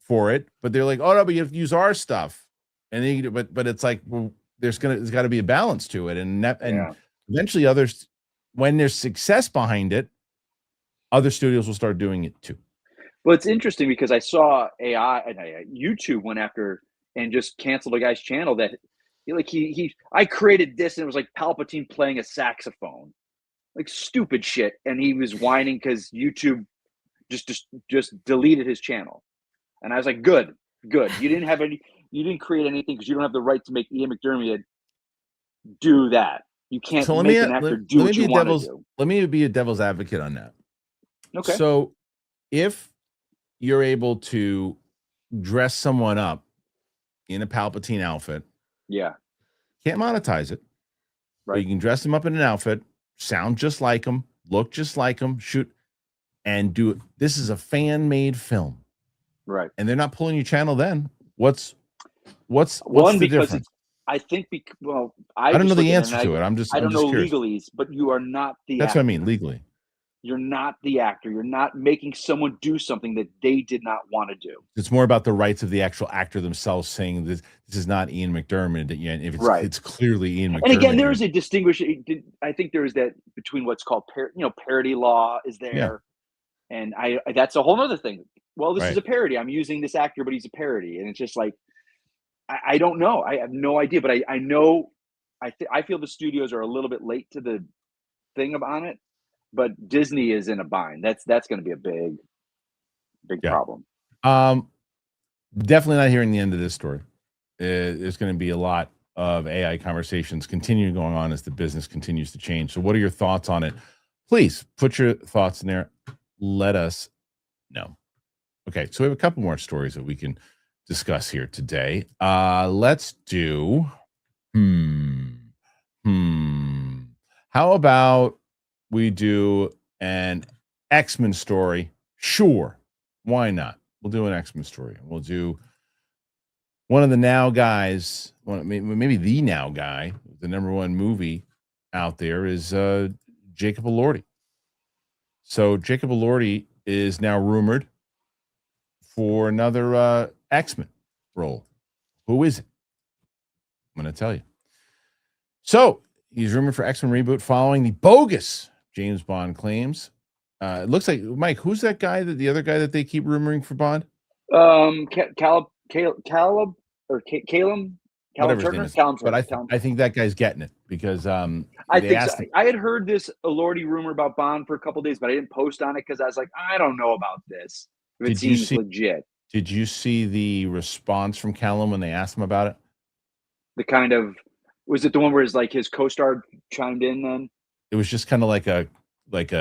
for it, but they're like, "Oh no, but you have to use our stuff," and but it's like, well, there's got to be a balance to it, and eventually others, when there's success behind it, other studios will start doing it too. Well, it's interesting because I saw YouTube went after and just canceled a guy's channel that I created this and it was like Palpatine playing a saxophone, like stupid shit, and he was whining because YouTube just deleted his channel, and I was like, good, you didn't create anything because you don't have the right to make Ian McDermott do that. You can't make an actor do what you want to do. Let me be a devil's advocate on that. Okay. So if you're able to dress someone up in a Palpatine outfit, can't monetize it. Right. You can dress them up in an outfit, sound just like them, look just like them, shoot, and do it. This is a fan-made film. Right. And they're not pulling your channel then. What's the difference? I think I don't know the answer to it. I don't know legalese, but you are not the That's actor. what I mean, legally. You're not the actor. You're not making someone do something that they did not want to do. It's more about the rights of the actual actor themselves saying this is not Ian McDermott. If it's clearly Ian McDermott. And again, there is a distinguishing. I think there is that between what's called parody law is there, and that's a whole other thing. Well, this is a parody. I'm using this actor, but he's a parody, and it's just like I don't know. I have no idea, but I know. I feel the studios are a little bit late to the thing on it. But Disney is in a bind. That's going to be a big problem. Definitely not hearing the end of this story. There's going to be a lot of AI conversations continuing going on as the business continues to change. So what are your thoughts on it? Please put your thoughts in there. Let us know. Okay, so we have a couple more stories that we can discuss here today. Let's do how about we do an X-Men story? Sure. Why not? We'll do an X-Men story. We'll do one of the now guys, maybe the now guy, the number one movie out there is Jacob Elordi. So Jacob Elordi is now rumored for another X-Men role. Who is it? I'm going to tell you. So he's rumored for X-Men reboot following the bogus James Bond claims. It looks like, Mike, who's that guy, the other guy that they keep rumoring for Bond? Caleb Turner. But I think that guy's getting it because I had heard this Elordi rumor about Bond for a couple of days, but I didn't post on it because I was like, I don't know about this. It seems legit. Did you see the response from Callum when they asked him about it? The kind of, was it the one where his co-star chimed in then? It was just kind of like a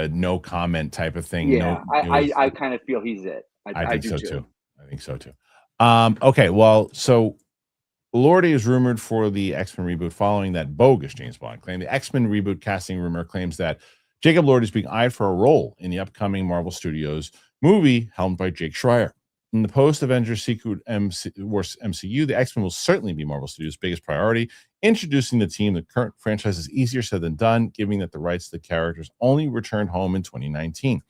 no comment type of thing. Yeah, I kind of feel he's it. I think so too. I think so too. Okay, well, so Elordi is rumored for the X-Men reboot following that bogus James Bond claim. The X-Men reboot casting rumor claims that Jacob Elordi is being eyed for a role in the upcoming Marvel Studios movie helmed by Jake Schreier. In the post-Avengers Secret Wars MCU, the X-Men will certainly be Marvel Studios' biggest priority. Introducing the team, the current franchise is easier said than done, given that the rights to the characters only returned home in 2019.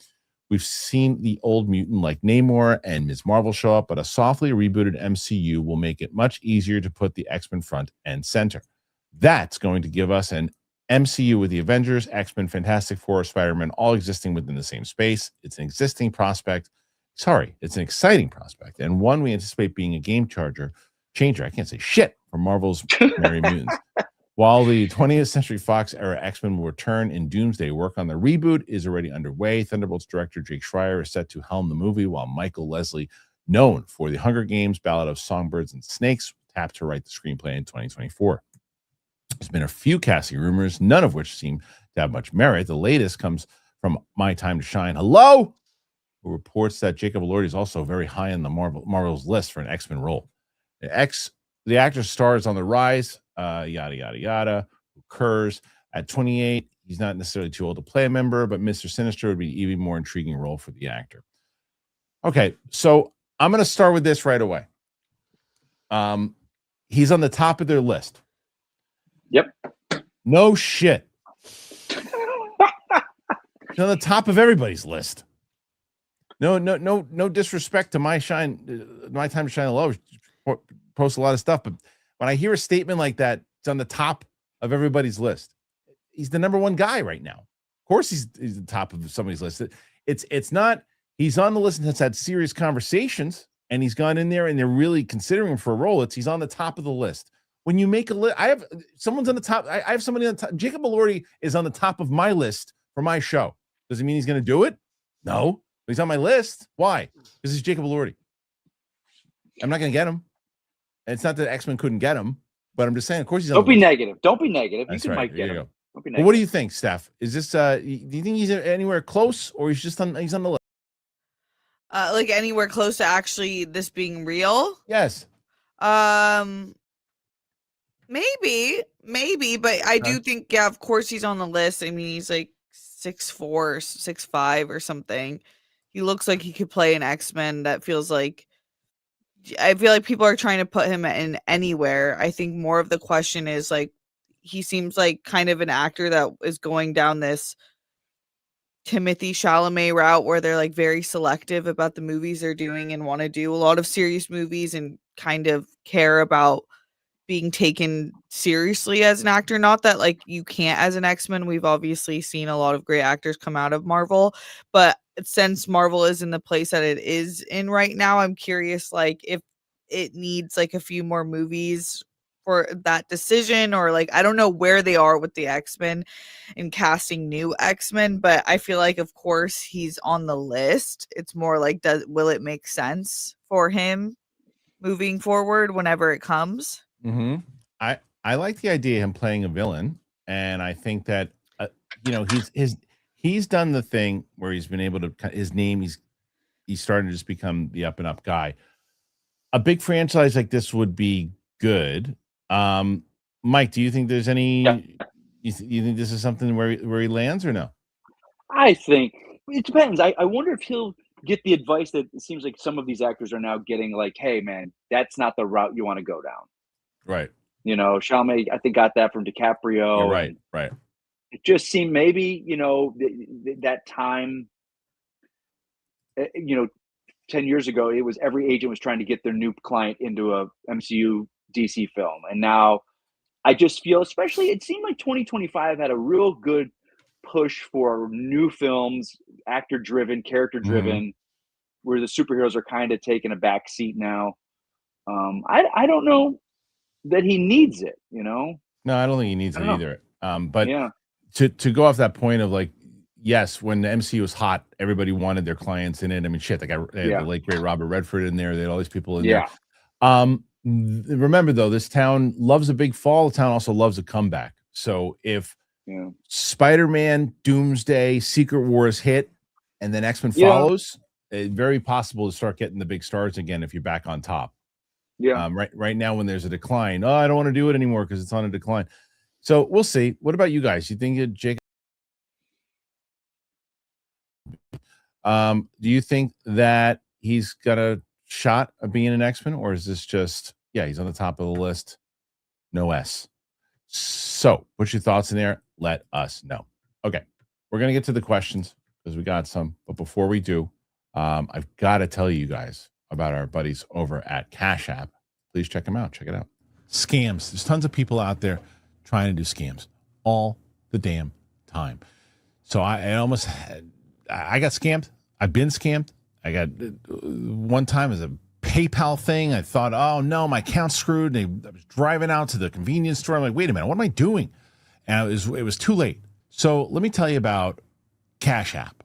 We've seen the old mutant like Namor and Ms. Marvel show up, but a softly rebooted MCU will make it much easier to put the X-Men front and center. That's going to give us an MCU with the Avengers, X-Men, Fantastic Four, Spider-Man, all existing within the same space. It's an existing prospect. It's an exciting prospect, and one we anticipate being a game changer. I can't say shit for Marvel's Merry Mutants. While the 20th Century Fox era X-Men will return in Doomsday, work on the reboot is already underway. Thunderbolts director Jake Schreier is set to helm the movie, while Michael Leslie, known for The Hunger Games, Ballad of Songbirds and Snakes, tapped to write the screenplay in 2024. There's been a few casting rumors, none of which seem to have much merit. The latest comes from My Time to Shine. Hello! Who reports that Jacob Elordi is also very high on the Marvel's list for an X-Men role. The actor stars on the rise, yada, yada, yada, occurs at 28. He's not necessarily too old to play a member, but Mr. Sinister would be an even more intriguing role for the actor. Okay, so I'm going to start with this right away. He's on the top of their list. Yep. No shit. He's on the top of everybody's list. No disrespect to My Time to Shine Low. Post a lot of stuff, but when I hear a statement like that, it's on the top of everybody's list. He's the number one guy right now. Of course, he's the top of somebody's list. It's not. He's on the list and has had serious conversations, and he's gone in there and they're really considering him for a role. He's on the top of the list. When you make a list, someone's on the top. I have somebody on the top. Jacob Elordi is on the top of my list for my show. Does it mean he's going to do it? No, but he's on my list. Why? Because he's Jacob Elordi. I'm not going to get him. And it's not that X-Men couldn't get him, but I'm just saying, of course he's on Don't be negative. Don't be negative. That's You can right. might get him. Don't be well, negative. what do you think, Steph? Is this do you think he's anywhere close, or he's on the list? Like anywhere close to actually this being real? Yes. Maybe, but I do think, yeah, of course he's on the list. I mean, he's like 6'4", 6'5" or something. He looks like he could play an X-Men. That feels like, I feel like people are trying to put him in anywhere. I think more of the question is like, he seems like kind of an actor that is going down this Timothée Chalamet route where they're like very selective about the movies they're doing and want to do a lot of serious movies and kind of care about being taken seriously as an actor. Not that like you can't as an X-Men. We've obviously seen a lot of great actors come out of Marvel, but since Marvel is in the place that it is in right now, I'm curious like if it needs like a few more movies for that decision, or like I don't know where they are with the X-Men and casting new X-Men, but I feel like of course he's on the list. It's more like will it make sense for him moving forward whenever it comes? Mm-hmm. I like the idea of him playing a villain, and I think that he's done the thing where he's been able to his name he's starting to just become the up and up guy. A big franchise like this would be good. Mike, do you think there's any? Yeah. You think this is something where he lands or no? I think it depends. I wonder if he'll get the advice that it seems like some of these actors are now getting, like, hey man, that's not the route you want to go down. Right. You know, Chalamet, I think, got that from DiCaprio. You're right. Right. It just seemed maybe, that time, 10 years ago, it was every agent was trying to get their new client into a MCU DC film. And now I just feel, especially, it seemed like 2025 had a real good push for new films, actor-driven, character-driven, where the superheroes are kind of taking a back seat now. I don't know that he needs it, No, I don't think he needs it either. But yeah. To go off that point of like, yes, when the MCU was hot, everybody wanted their clients in it. I mean, shit, they had the late great Robert Redford in there. They had all these people in there. Remember though, this town loves a big fall. The town also loves a comeback. So if Spider-Man, Doomsday, Secret Wars hit, and then X-Men follows, it's very possible to start getting the big stars again if you're back on top. Yeah. Right now when there's a decline, I don't want to do it anymore because it's on a decline. So we'll see. What about you guys? You think Jacob? Do you think that he's got a shot of being an X-Men, or is this just he's on the top of the list, no S? So put your thoughts in there. Let us know. Okay, we're gonna get to the questions because we got some, but before we do, I've got to tell you guys about our buddies over at Cash App. Please check them out. Check it out. Scams. There's tons of people out there trying to do scams all the damn time. So I got scammed. I've been scammed. I got one time as a PayPal thing. I thought, oh no, my account's screwed. I was driving out to the convenience store. I'm like, wait a minute, what am I doing? And it was too late. So let me tell you about Cash App.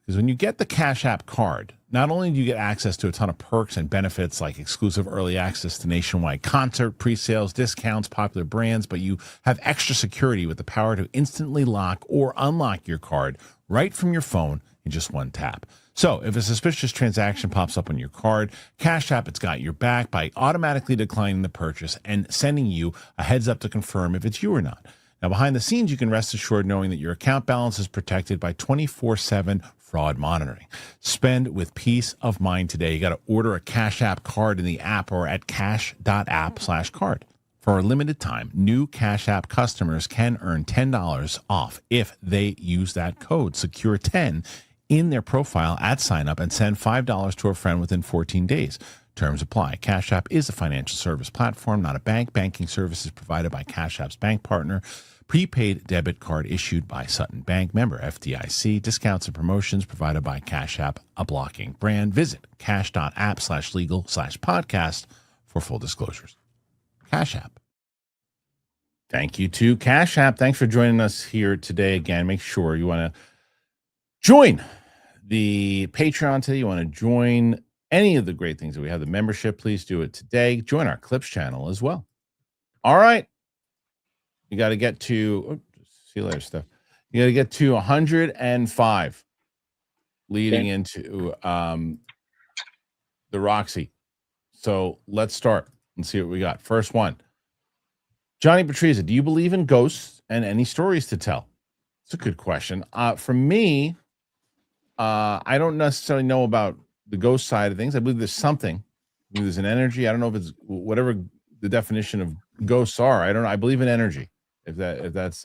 Because when you get the Cash App card, not only do you get access to a ton of perks and benefits like exclusive early access to nationwide concert, pre-sales, discounts, popular brands, but you have extra security with the power to instantly lock or unlock your card right from your phone in just one tap. So if a suspicious transaction pops up on your card, Cash App, it's got your back by automatically declining the purchase and sending you a heads up to confirm if it's you or not. Now, behind the scenes, you can rest assured knowing that your account balance is protected by 24/7 fraud monitoring. Spend with peace of mind today. You got to order a Cash App card in the app or at cash.app/card. For a limited time, new Cash App customers can earn $10 off if they use that code SECURE10 in their profile at sign up and send $5 to a friend within 14 days. Terms apply. Cash App is a financial service platform, not a bank. Banking services provided by Cash App's bank partner. Prepaid debit card issued by Sutton Bank. Member FDIC. Discounts and promotions provided by Cash App, a blocking brand. Visit cash.app/legal/podcast for full disclosures. Cash App. Thank you to Cash App. Thanks for joining us here today. Again, make sure you want to join the Patreon today. You want to join any of the great things that we have, the membership, please do it today. Join our Clips channel as well. All right. You got to get to, see you later, Steph. You got to get to 105 leading into the Roxy. So let's start and see what we got. First one. Johnny Patrizia, do you believe in ghosts and any stories to tell? It's a good question. For me, I don't necessarily know about the ghost side of things. I believe there's something. I believe there's an energy. I don't know if it's whatever the definition of ghosts are. I don't know. I believe in energy. If that's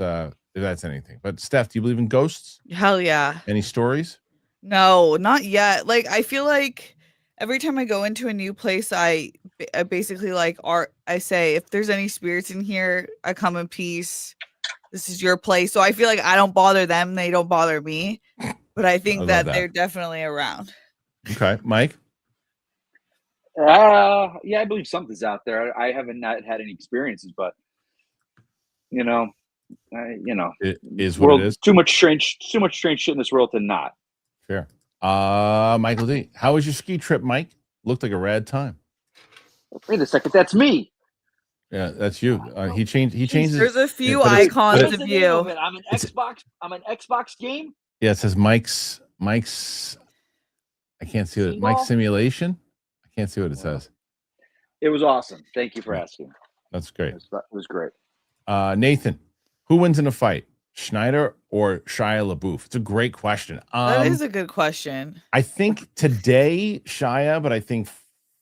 anything. But Steph, do you believe in ghosts? Hell yeah. Any stories? No, not yet. Like, I feel like every time I go into a new place, I basically I say, if there's any spirits in here, I come in peace. This is your place. So I feel like I don't bother them. They don't bother me. But I think that they're definitely around. Okay. Mike? Yeah, I believe something's out there. I haven't not had any experiences, but it is what it is. Too much strange shit in this world to not. Fair. Michael D, how was your ski trip, Mike? Looked like a rad time. Wait a second, that's me. Yeah, that's you. He changes. There's a few icons of you. I'm an Xbox game. Yeah, it says Mike's. I can't see it. Mike's Simulation. I can't see what it says. It was awesome. Thank you for asking. That's great. It was great. Nathan, who wins in a fight, Schneider or Shia LaBeouf? It's a great question. That is a good question. I think today Shia, but I think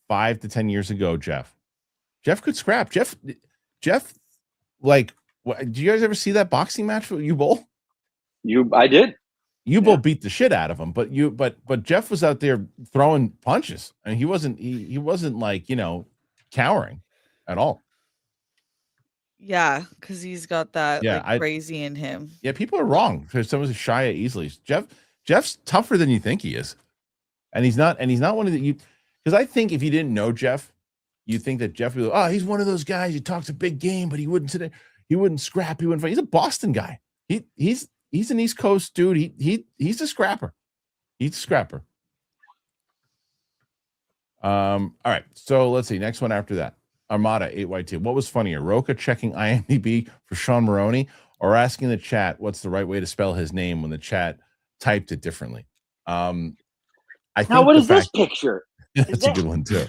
5 to 10 years ago, Jeff could scrap. Jeff, like, do you guys ever see that boxing match with you both? I did. You both beat the shit out of him, but Jeff was out there throwing punches, and he wasn't like, cowering at all. Yeah, because he's got that crazy in him. Yeah, people are wrong because someone's Shia easily. Jeff's tougher than you think he is, and he's not one of the because I think if you didn't know Jeff, you think that Jeff would be like, oh, he's one of those guys who talks a big game, but he wouldn't scrap, he wouldn't fight. He's a Boston guy. He's an East Coast dude. He's a scrapper. He's a scrapper. All right. So let's see. Next one after that. Armada 8YT. What was funnier? Rocha checking IMDb for Sean Maroney or asking the chat what's the right way to spell his name when the chat typed it differently? I think now what is this picture? That's a good one too.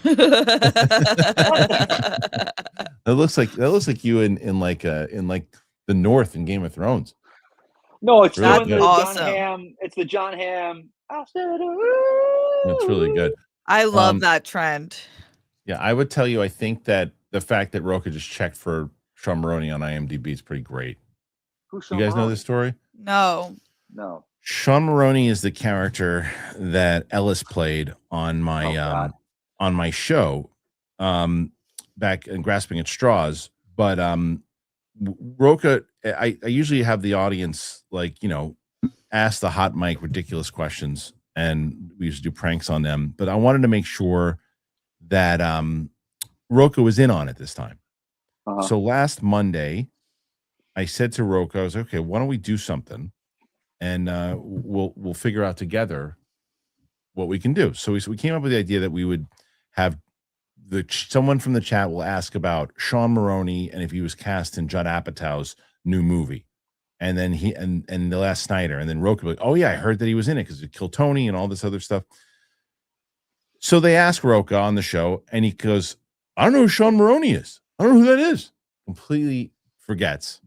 That looks like you in like the North in Game of Thrones. No, it's really awesome. John Hamm. It's the John Hamm. That's really good. I love that trend. Yeah, I would tell you, I think that the fact that Rocha just checked for Sean Maroney on IMDb is pretty great. Who's you guys know this story? No. Sean Maroney is the character that Ellis played on my show back in Grasping at Straws. But Rocha, I usually have the audience ask the hot mic ridiculous questions, and we used to do pranks on them. But I wanted to make sure that Roka was in on it this time. Uh-huh. So last Monday, I said to Roka, I was like, okay, why don't we do something, and we'll figure out together what we can do. So we came up with the idea that we would have someone from the chat will ask about Sean Maroney and if he was cast in Judd Apatow's new movie, and then and the last Snyder, and then Roka will be like, oh yeah, I heard that he was in it because it killed Tony and all this other stuff. So they ask Roka on the show, and he goes, I don't know who Sean Maroney is. I don't know who that is. Completely forgets.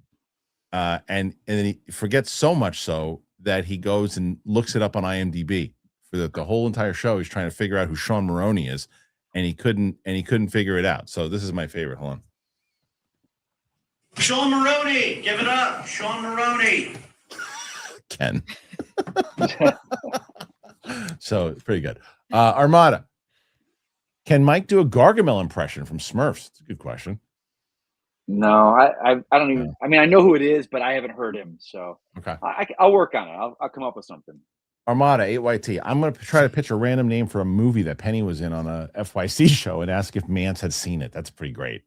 And then he forgets so much so that he goes and looks it up on IMDb for the whole entire show. He's trying to figure out who Sean Maroney is, and he couldn't figure it out. So this is my favorite. Hold on. Sean Maroney, give it up. Sean Maroney. Ken. So pretty good. Armada. Can Mike do a Gargamel impression from Smurfs? It's a good question. No, I don't even. I mean, I know who it is, but I haven't heard him. So okay, I'll work on it. I'll come up with something. Armada 8YT. I'm going to try to pitch a random name for a movie that Penny was in on a FYC show and ask if Mance had seen it. That's pretty great.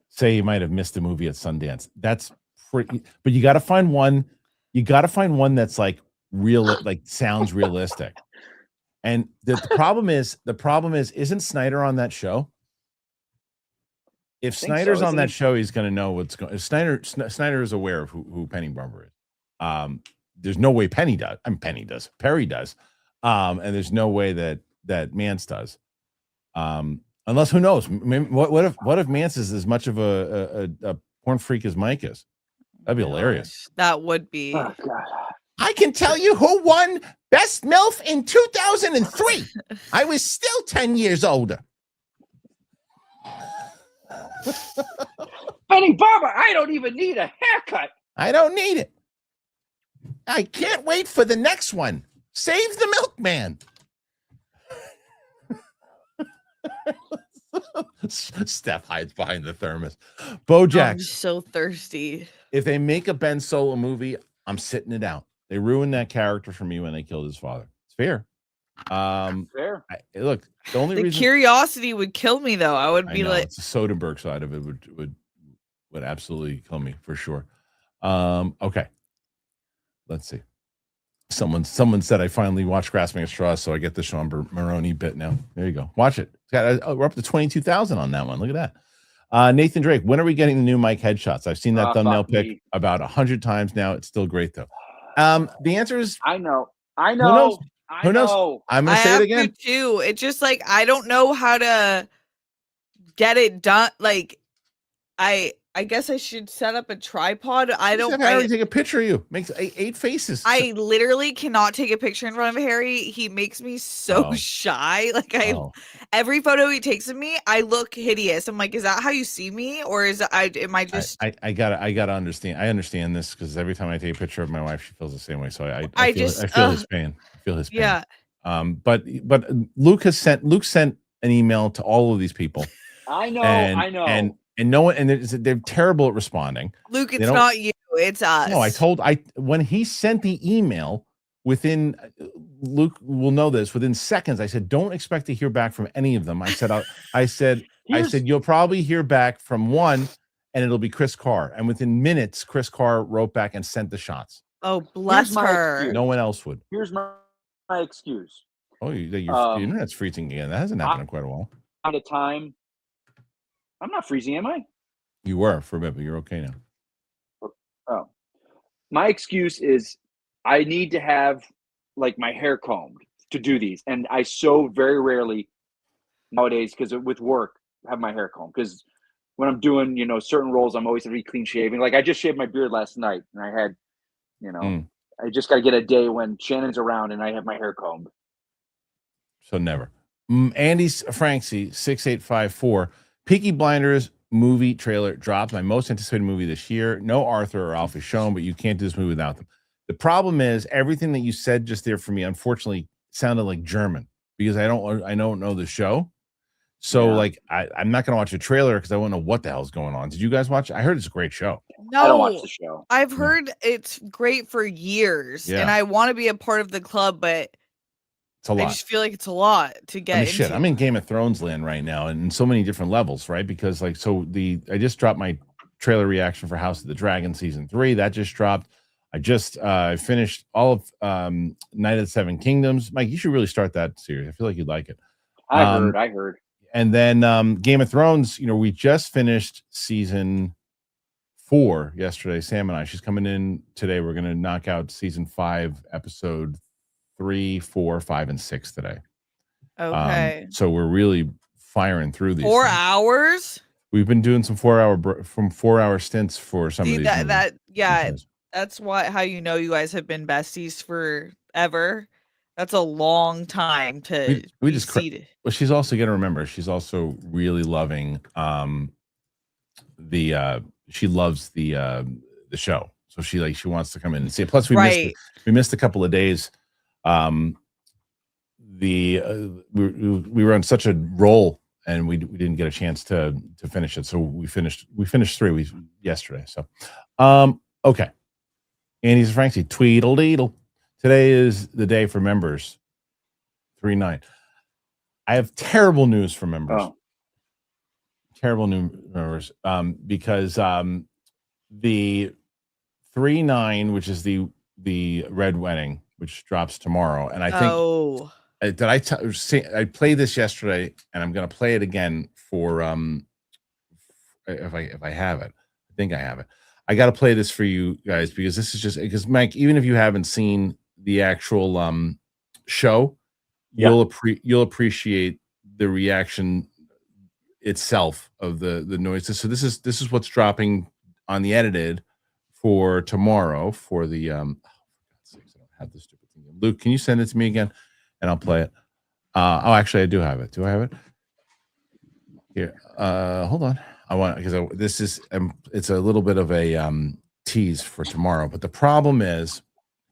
Say you might have missed a movie at Sundance. That's pretty. But you got to find one. You got to find one that's like real, like sounds realistic. And the problem is, isn't Snyder on that show? If Snyder's on that show, he's going to know what's going. If Snyder is aware of who Penny Brumber is. There's no way Penny does. I mean, Penny does. Perry does. And there's no way that Mance does. Unless, who knows? Maybe, what if Mance is as much of a porn freak as Mike is? That'd be hilarious. That would be. Oh, God. I can tell you who won Best MILF in 2003. I was still 10 years older. Penny Barber, I don't even need a haircut. I don't need it. I can't wait for the next one. Save the milkman. Steph hides behind the thermos. Bojack. I'm so thirsty. If they make a Ben Solo movie, I'm sitting it out. They ruined that character for me when they killed his father. It's fair. Fair. Look, the only reason curiosity would kill me, though. I would be like, it's the Soderbergh side of it would absolutely kill me for sure. Okay, let's see. Someone said I finally watched Grasping at Straws, so I get the Sean Maroney bit now. There you go. Watch it. We're up to 22,000 on that one. Look at that. Nathan Drake, when are we getting the new Mike headshots? I've seen that thumbnail pic about 100 times now. It's still great though. The answer is I know. Who knows? I'm gonna say it again too. It's just like I don't know how to get it done. Like I guess I should set up a tripod. I already take a picture of you. Makes 8 faces. I literally cannot take a picture in front of Harry. He makes me so shy. Like every photo he takes of me, I look hideous. I'm like, is that how you see me, or am I just? I gotta understand. I understand this because every time I take a picture of my wife, she feels the same way. So I feel his pain. I feel his pain. Yeah. But Luke sent an email to all of these people. I know. And no one, and they're terrible at responding. Luke, it's not you, it's us. No, when he sent the email within, Luke will know this, within seconds, I said, don't expect to hear back from any of them. I said, you'll probably hear back from one and it'll be Chris Carr. And within minutes, Chris Carr wrote back and sent the shots. Oh, bless her. Excuse. No one else would. Here's my excuse. Oh, your internet's freezing again. That hasn't happened in quite a while. At a time. I'm not freezing, am I? You were for a bit, but you're okay now. Oh, my excuse is I need to have like my hair combed to do these, and I so very rarely nowadays because with work have my hair combed because when I'm doing certain roles, I'm always really clean shaven. Like I just shaved my beard last night, and I had I just got to get a day when Shannon's around and I have my hair combed. So never. Andy Franksy 6854. Peaky Blinders movie trailer dropped. My most anticipated movie this year. No Arthur or Alfie shown, but you can't do this movie without them. The problem is everything that you said just there for me, unfortunately, sounded like German because I don't know the show. So I'm not going to watch a trailer because I won't know what the hell's going on. Did you guys watch it? I heard it's a great show. No, I don't watch the show. I've heard it's great for years, and I want to be a part of the club, but It's a lot. I just feel like it's a lot to get into. Shit, I'm in Game of Thrones land right now, and in so many different levels, right? Because I just dropped my trailer reaction for House of the Dragon season 3. That just dropped. I just finished all of Night of the Seven Kingdoms. Mike, you should really start that series. I feel like you'd like it. I heard. And then Game of Thrones, we just finished season 4 yesterday. Sam and I, she's coming in today. We're going to knock out season 5, episode 3, 4, 5, and 6 today. Okay. So we're really firing through these 4 things. hours? We've been doing some 4-hour stints for some of these. That's how you guys have been besties forever. That's a long time to we just well, she's also got to remember, she's also really loving she loves the show. So she wants to come in and see it. Plus we missed a couple of days. We were on such a roll and we didn't get a chance to finish it. So we finished 3 yesterday. So okay. Andy's Frankie, Tweedle-deedle. Today is the day for members. 3-9. I have terrible news for members. Oh. Terrible news, members. Because the 3-9, which is the Red Wedding, which drops tomorrow, and I think I played this yesterday, and I'm going to play it again for if I have it. I think I have it. I got to play this for you guys because this is just because Mike, even if you haven't seen the actual show, you'll appreciate the reaction itself of the noises. So this is what's dropping on the edited for tomorrow for the for God's sakes, I don't have this stupid thing. Luke, can you send it to me again and I'll play it? Actually I do have it. Do I have it? Here. Hold on. I want because this is it's a little bit of a tease for tomorrow, but the problem is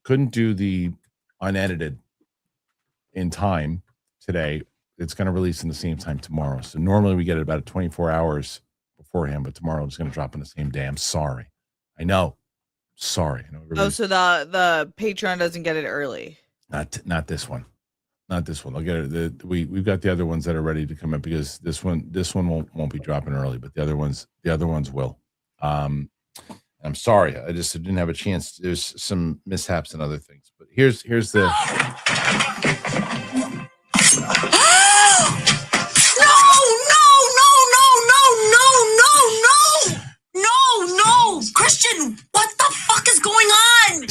couldn't do the unedited in time today. It's going to release in the same time tomorrow. So normally we get it about 24 hours beforehand, but tomorrow it's going to drop in the same day. I'm sorry. I know. Sorry. I know so the Patreon doesn't get it early. Not this one. Not this one. I'll get it. We've got the other ones that are ready to come up because this one won't be dropping early, but the other ones will. I'm sorry, I just didn't have a chance. There's some mishaps and other things, but here's the. No, Kristian, what the fuck is going on?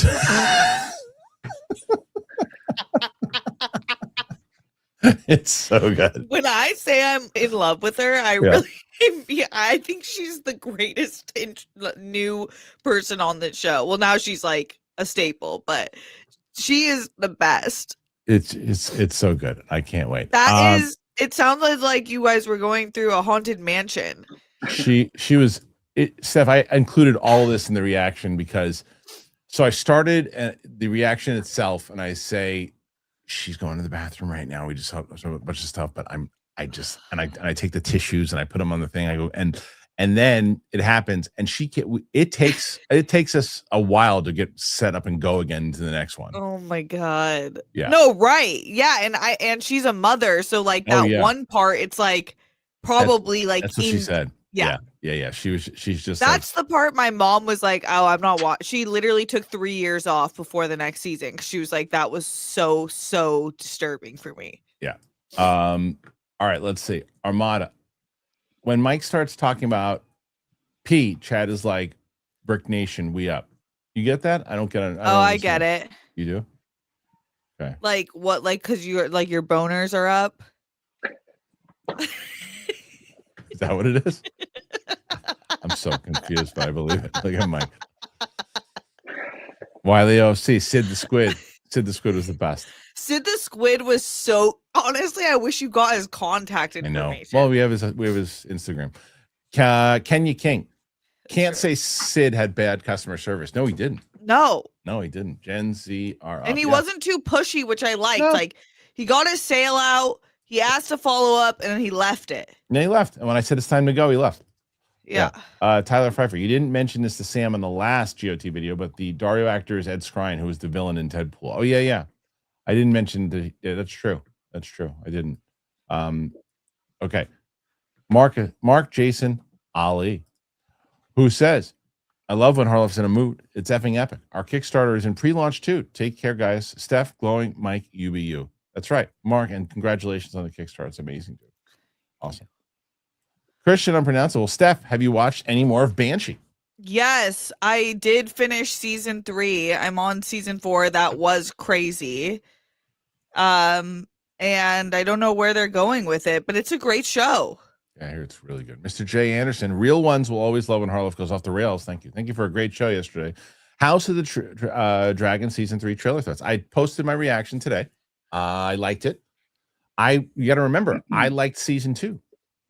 It's so good. When I say I'm in love with her, I think she's the greatest new person on the show. Well, now she's like a staple, but she is the best. It's so good. I can't wait. It sounds like you guys were going through a haunted mansion. She was Steph, I included all of this in the reaction because so I started the reaction itself and I say she's going to the bathroom right now. We just have a bunch of stuff, but I take the tissues and I put them on the thing. I go and then it happens and it takes us a while to get set up and go again to the next one. Oh my God. Yeah. No, right. Yeah. And she's a mother. So like one part, it's like probably that's what she said. Yeah. She's just that's the part my mom was like, oh, I'm not watching. She literally took 3 years off before the next season. She was like, that was so disturbing for me. Yeah. All right, let's see. Armada. When Mike starts talking about P, Chad is like, Brick Nation, we up. You get that? I don't get it. I get it. You do? Okay. Like what? Like because you're like your boners are up. Is that what it is? I'm so confused, but I believe it. Look at Mike. Wiley OC, Sid the Squid. Sid the Squid was the best. Sid the Squid was so honestly. I wish you got his contact information. I know. Well, we have his Instagram. Kenya King can't say Sid had bad customer service. No, he didn't. No, he didn't. Gen Z are, and he wasn't too pushy, which I liked. No. Like he got his sale out. He asked to follow up, and then he left it. And he left. And when I said it's time to go, he left. Yeah. Tyler Pfeiffer, you didn't mention this to Sam in the last GOT video, but the Dario actor is Ed Skrein, who was the villain in Deadpool. Oh, yeah. I didn't mention yeah, that's true. That's true. I didn't. Okay. Mark Jason Ali, who says, I love when Harloff's in a mood. It's effing epic. Our Kickstarter is in pre-launch too. Take care, guys. Steph, glowing, Mike, UBU. That's right, Mark, and congratulations on the Kickstarter. It's amazing, dude. Awesome. Kristian Unpronounceable. Steph, have you watched any more of Banshee? Yes, I did finish season 3. I'm on season 4. That was crazy. And I don't know where they're going with it, but it's a great show. Yeah, I hear it's really good. Mr. J. Anderson, real ones will always love when Harloff goes off the rails. Thank you. Thank you for a great show yesterday. House of the Dragon season 3 trailer thoughts. I posted my reaction today. I liked it. You got to remember, I liked season 2.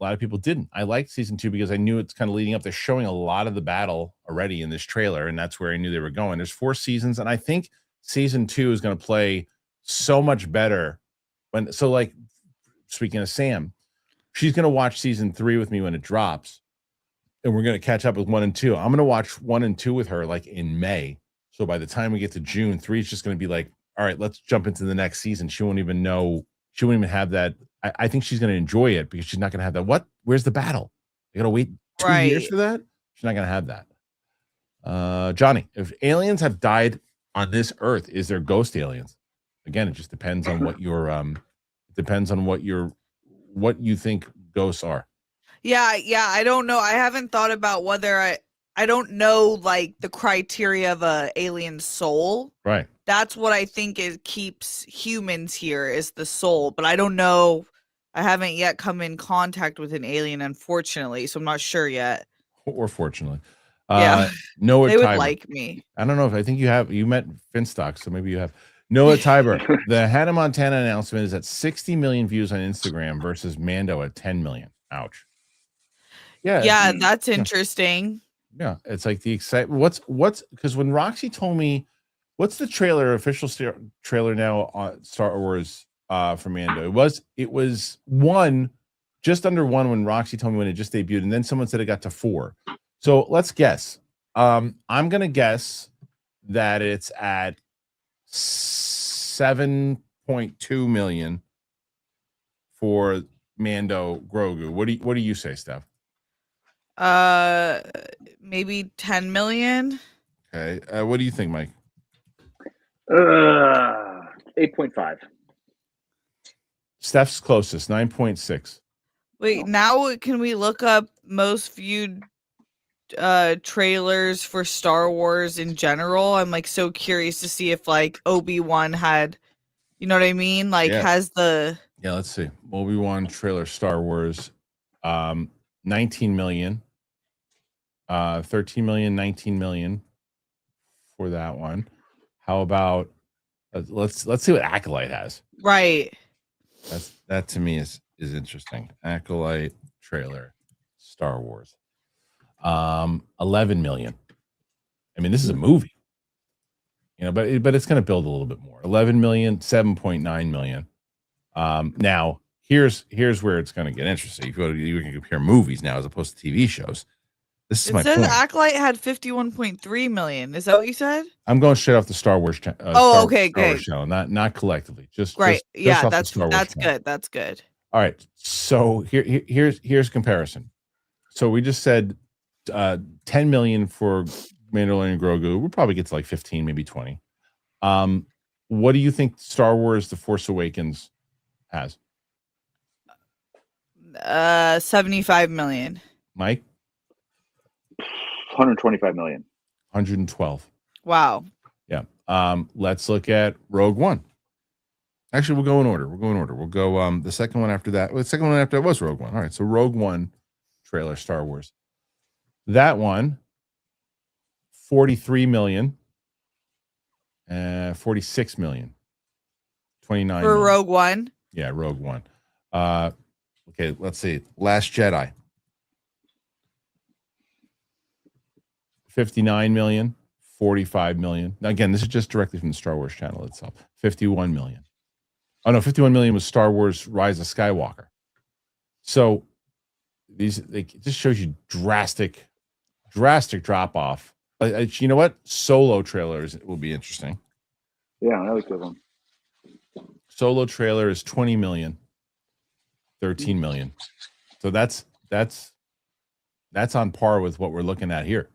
A lot of people didn't. I liked season 2 because I knew it's kind of leading up. They're showing a lot of the battle already in this trailer, and that's where I knew they were going. There's 4 seasons, and I think season 2 is going to play so much better. Like, speaking of Sam, she's going to watch season 3 with me when it drops, and we're going to catch up with 1 and 2. I'm going to watch 1 and 2 with her like in May. So by the time we get to June, 3 is just going to be like, all right, let's jump into the next season. She won't even know. She won't even have that. I think she's going to enjoy it because she's not going to have that. What? Where's the battle? You got to wait 2 years for that? She's not going to have that. Johnny, if aliens have died on this earth, is there ghost aliens? Again, it just depends on what what you think ghosts are. Yeah, I don't know. I haven't thought about whether I don't know like the criteria of a alien soul. Right. That's what I think keeps humans here is the soul, but I don't know. I haven't yet come in contact with an alien, unfortunately, so I'm not sure yet. Or fortunately. Yeah. Noah they would Tiber. like me. I don't know if I think you met Finstock, so maybe you have. Noah Tiber. The Hannah Montana announcement is at 60 million views on Instagram versus Mando at 10 million. Ouch. Yeah, that's interesting. Yeah, it's like the excitement. What's because when Roxy told me, what's the official trailer now on Star Wars for Mando? It was 1, just under 1 when Roxy told me when it just debuted, and then someone said it got to 4. So let's guess. I'm gonna guess that it's at 7.2 million for Mando Grogu. What do you say, Steph? Maybe 10 million. Okay. What do you think, Mike? 8.5. Steph's closest, 9.6. Wait, now can we look up most viewed trailers for Star Wars in general? I'm like so curious to see if like Obi-Wan had, you know what I mean? Like has the let's see. Obi-Wan trailer Star Wars 19 million. 13 million, 19 million for that one. How about let's see what Acolyte has. Right. That to me is interesting. Acolyte trailer Star Wars. 11 million. I mean, this is a movie. But it's going to build a little bit more. 11 million, 7.9 million. Now here's where it's going to get interesting. You can compare movies now as opposed to TV shows. This is my point. It says Acolyte had 51.3 million. Is that what you said? I'm going straight off the Star Wars channel. Okay, Star Wars channel, not collectively. Just great. Just that's good. That's good. All right. So here's comparison. So we just said 10 million for Mandalorian Grogu. We'll probably get to like 15, maybe 20. What do you think Star Wars The Force Awakens has? 75 million. Mike? 125 million. 112. Wow. Yeah. Let's look at Rogue One. Actually, we'll go in order. We'll go the second one after that. Well, the second one after that was Rogue One. All right. So Rogue One trailer, Star Wars. That one, 43 million. 46 million. 29 for million. Rogue One. Yeah, Rogue One. Okay, let's see. Last Jedi. 59 million, 45 million. Now, again, this is just directly from the Star Wars channel itself. 51 million. Oh, no, 51 million was Star Wars Rise of Skywalker. So it just shows you drastic drop off. You know what? Solo trailers will be interesting. Yeah, that was a good one. Solo trailer is 20 million, 13 million. So that's on par with what we're looking at here.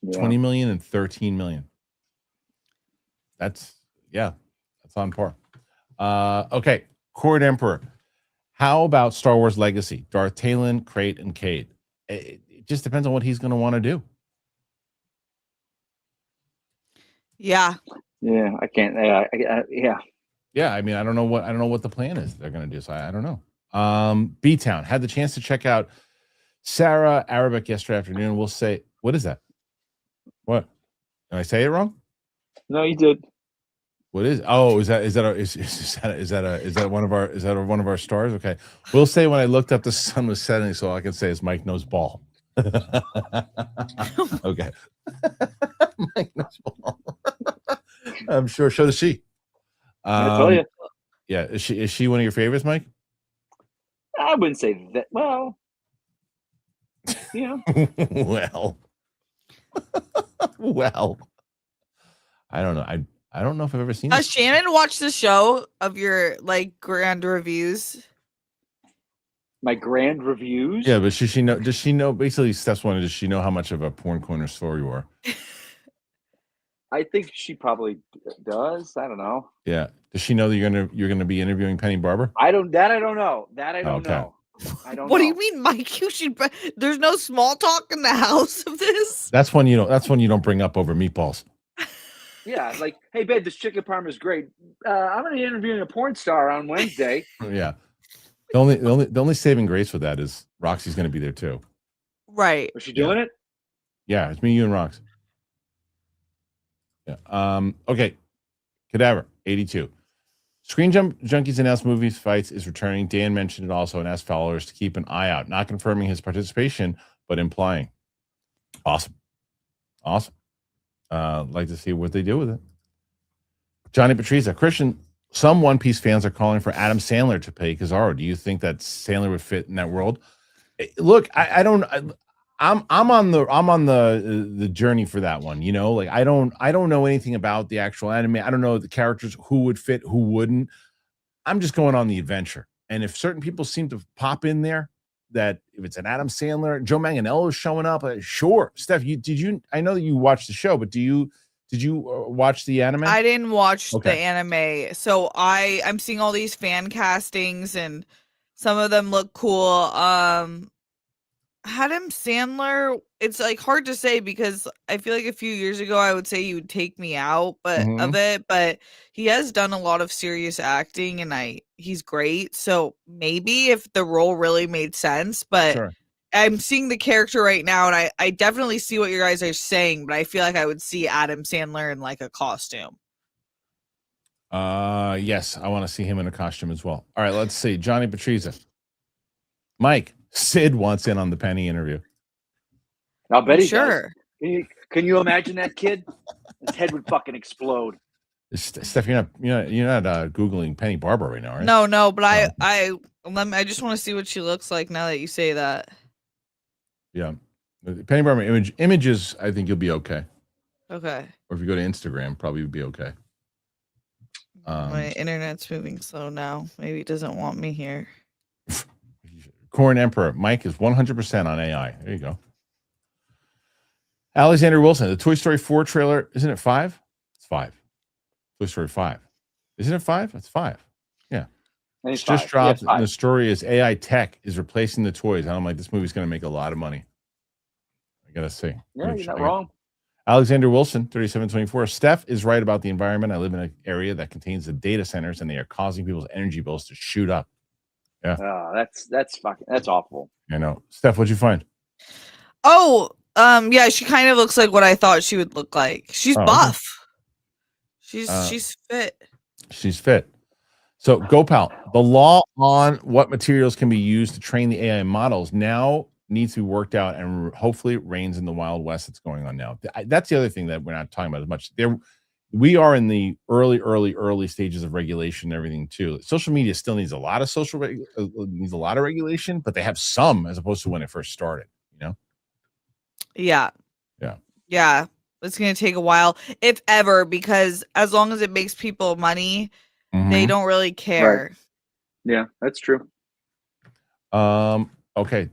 Yeah. 20 million and 13 million. That's on par. Okay, Court Emperor. How about Star Wars Legacy? Darth Talon, Crate, and Cade. It just depends on what he's going to want to do. Yeah. Yeah, I can't. Yeah. Yeah, I mean, I don't know what the plan is they're going to do. So I don't know. B-Town. Had the chance to check out Sarah Arabic yesterday afternoon. We'll say, what is that? What? Did I say it wrong? No, you did. What is? Oh, is that one of our stars? Okay, we'll say when I looked up the sun was setting, so all I can say is Mike knows ball. Okay, Mike knows ball. I'm sure. So does she. I tell you. Yeah, is she one of your favorites, Mike? I wouldn't say that. Well, yeah. well, I don't know. I don't know if I've ever seen. Has Shannon watched the show of your like grand reviews? My grand reviews? Yeah, but does she know basically steps one, does she know how much of a porn corner store you are? I think she probably does. I don't know. Yeah. Does she know that you're gonna be interviewing Penny Barber? I don't know. That I don't know. I don't What know. do you mean, Mike? There's no small talk in the house of this. That's when you don't bring up over meatballs. Yeah, like, hey, babe, this chicken parm is great. I'm going to be interviewing a porn star on Wednesday. Yeah. The only saving grace with that is Roxy's going to be there too. Right. Was she doing it? Yeah, it's me, you, and Rox. Yeah. Okay. Cadaver 82. Screen Junkies announced movies fights is returning. Dan mentioned it also and asked followers to keep an eye out, not confirming his participation, but implying. Awesome. Like to see what they do with it. Johnny Patrizia, Christian, some One Piece fans are calling for Adam Sandler to play Kizaru. Do you think that Sandler would fit in that world? Look, I'm on the journey for that one. You know, like I don't know anything about the actual anime. I don't know the characters, who would fit, who wouldn't. I'm just going on the adventure. And if certain people seem to pop in there, that if it's an Adam Sandler, Joe Manganiello is showing up, sure. Steph, I know that you watched the show, but did you watch the anime? I didn't watch the anime, so I'm seeing all these fan castings, and some of them look cool. Adam Sandler, it's like hard to say because I feel like a few years ago I would say he would take me out, but he has done a lot of serious acting, and he's great. So maybe if the role really made sense, but sure. I'm seeing the character right now, and I definitely see what you guys are saying, but I feel like I would see Adam Sandler in like a costume. Yes, I want to see him in a costume as well. All right, let's see. Johnny Patrizia. Mike, Sid wants in on the Penny interview. I'll bet he sure. Does. Can you imagine that kid? His head would fucking explode. Steph, you're not googling Penny Barber right now, right? No, but I just want to see what she looks like now that you say that. Yeah, Penny Barber images. I think you'll be okay. Okay. Or if you go to Instagram, probably would be okay. My internet's moving slow now. Maybe it doesn't want me here. Corn Emperor. Mike is 100% on AI. There you go. Alexander Wilson. The Toy Story 4 trailer. Isn't it 5? It's 5. Toy Story 5. Isn't it 5? It's 5. Yeah. It's just dropped. And the story is AI tech is replacing the toys. And I'm like, this movie's going to make a lot of money. I got to see. Yeah, you're not wrong. Alexander Wilson, 3724. Steph is right about the environment. I live in an area that contains the data centers, and they are causing people's energy bills to shoot up. Yeah. That's awful. I know. Steph, what'd you find? Oh, yeah, she kind of looks like what I thought she would look like. She's buff. Okay. She's fit. She's fit. So, Gopal, the law on what materials can be used to train the AI models now needs to be worked out, and hopefully it reigns in the Wild West that's going on now. That's the other thing that we're not talking about as much. We are in the early stages of regulation and everything too. Social media still needs a lot of regulation, but they have some as opposed to when it first started, you know? Yeah. It's going to take a while, if ever, because as long as it makes people money, They don't really care. Yeah, that's true. Okay.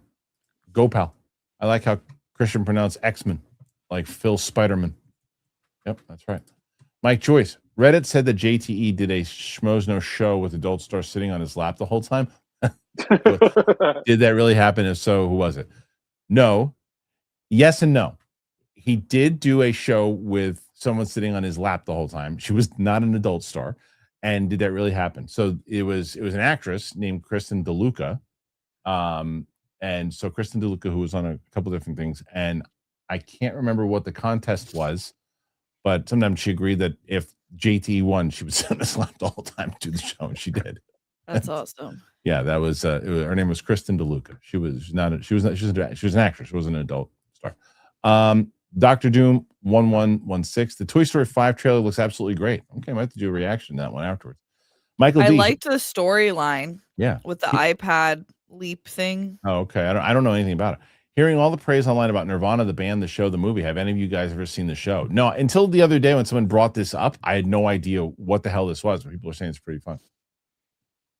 Go, pal. I like how Christian pronounced X-Men, like Phil Spiderman. Yep, that's right. Mike Joyce. Reddit said that JTE did a Schmoes show with adult star sitting on his lap the whole time. Did that really happen? If so, who was it? No. Yes and no. He did do a show with someone sitting on his lap the whole time. She was not an adult star. And did that really happen? So it was an actress named Kristen DeLuca. And so Kristen DeLuca, who was on a couple different things, and I can't remember what the contest was, but sometimes she agreed that if JT won, she would sit on his lap the whole time to do the show, and she did. That's awesome. Yeah, that was, her name was Kristen DeLuca. She was an actress. She wasn't an adult star. Dr. Doom 1116. The Toy Story 5 trailer looks absolutely great. Okay, I might have to do a reaction to that one afterwards. Michael I D. liked the storyline. Yeah. With the iPad leap thing. Oh, okay. I don't know anything about it. Hearing all the praise online about Nirvana, the band, the show, the movie. Have any of you guys ever seen the show? No, until the other day when someone brought this up, I had no idea what the hell this was. People are saying it's pretty fun.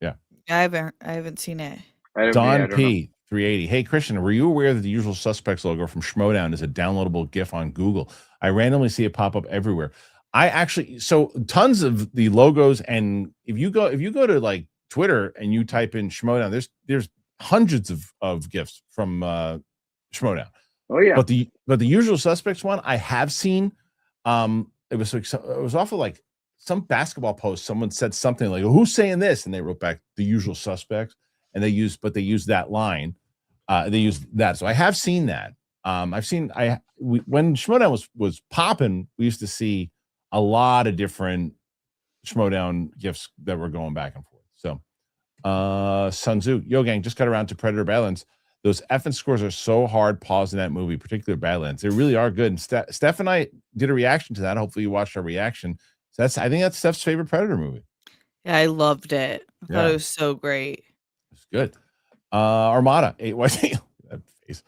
Yeah. I haven't seen it. Don P. 380. Hey, Christian, were you aware that the Usual Suspects logo from Schmodown is a downloadable GIF on Google? I randomly see it pop up everywhere. So tons of the logos, and if you go to like Twitter and you type in Schmodown, there's hundreds of GIFs from Schmodown. Oh yeah. But the Usual Suspects one I have seen. It was off of like some basketball post. Someone said something like, "Who's saying this?" And they wrote back, "The Usual Suspects." And they used that line. They used that. So I have seen that. When Schmodown was popping, we used to see a lot of different Schmodown gifts that were going back and forth. So Sun Tzu, Yo Gang, just got around to Predator Badlands. Those effing scores are so hard pausing that movie, particularly Badlands. They really are good. And Steph and I did a reaction to that. Hopefully you watched our reaction. So I think that's Steph's favorite Predator movie. Yeah, I loved it. I thought it was so great. It's good. Armada 8YT. That face.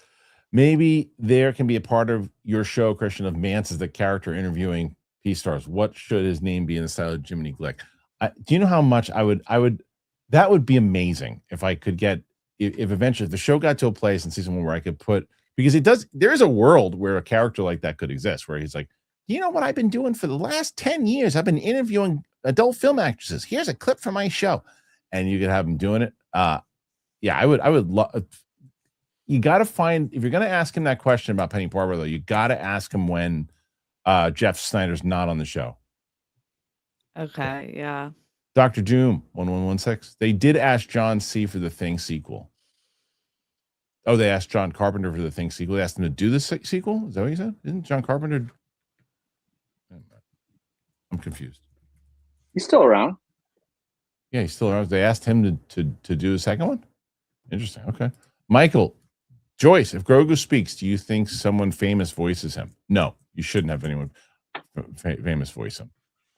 Maybe there can be a part of your show, Christian, of Mance as the character interviewing P stars. What should his name be in the style of Jiminy Glick? Do you know how much I would? That would be amazing if I could get. If eventually the show got to a place in season 1 where I could put, because there is a world where a character like that could exist, where he's like, you know what I've been doing for the last 10 years? I've been interviewing adult film actresses. Here's a clip from my show, and you could have him doing it. Yeah, I would love. You got to find, if you're going to ask him that question about Penny Parker, though, you got to ask him when Jeff Snyder's not on the show. Okay, yeah. Dr. Doom 1116. They did ask John C. for the Thing sequel. Oh, they asked John Carpenter for the Thing sequel. They asked him to do the sequel. Is that what you said? Isn't John Carpenter? I'm confused. He's still around. Yeah, he's still around. They asked him to do the second one. Interesting. Okay, Michael Joyce. If Grogu speaks, do you think someone famous voices him? No, you shouldn't have anyone famous voice him.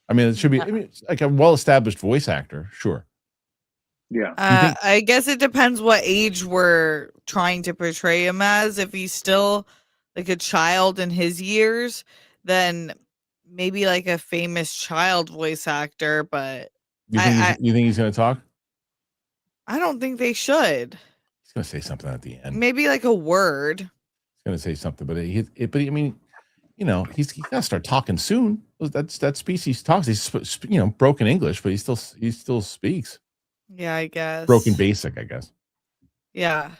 I mean, it should be it's like a well-established voice actor. Sure. Yeah. I guess it depends what age we're trying to portray him as. If he's still like a child in his years, then maybe like a famous child voice actor. But you think he's going to talk? I don't think they should. He's going to say something at the end. Maybe like a word. He's going to say something, but I mean, you know, he's got to start talking soon. That species talks. He's broken English, but he still speaks. Yeah, I guess. Broken basic, I guess. Yeah.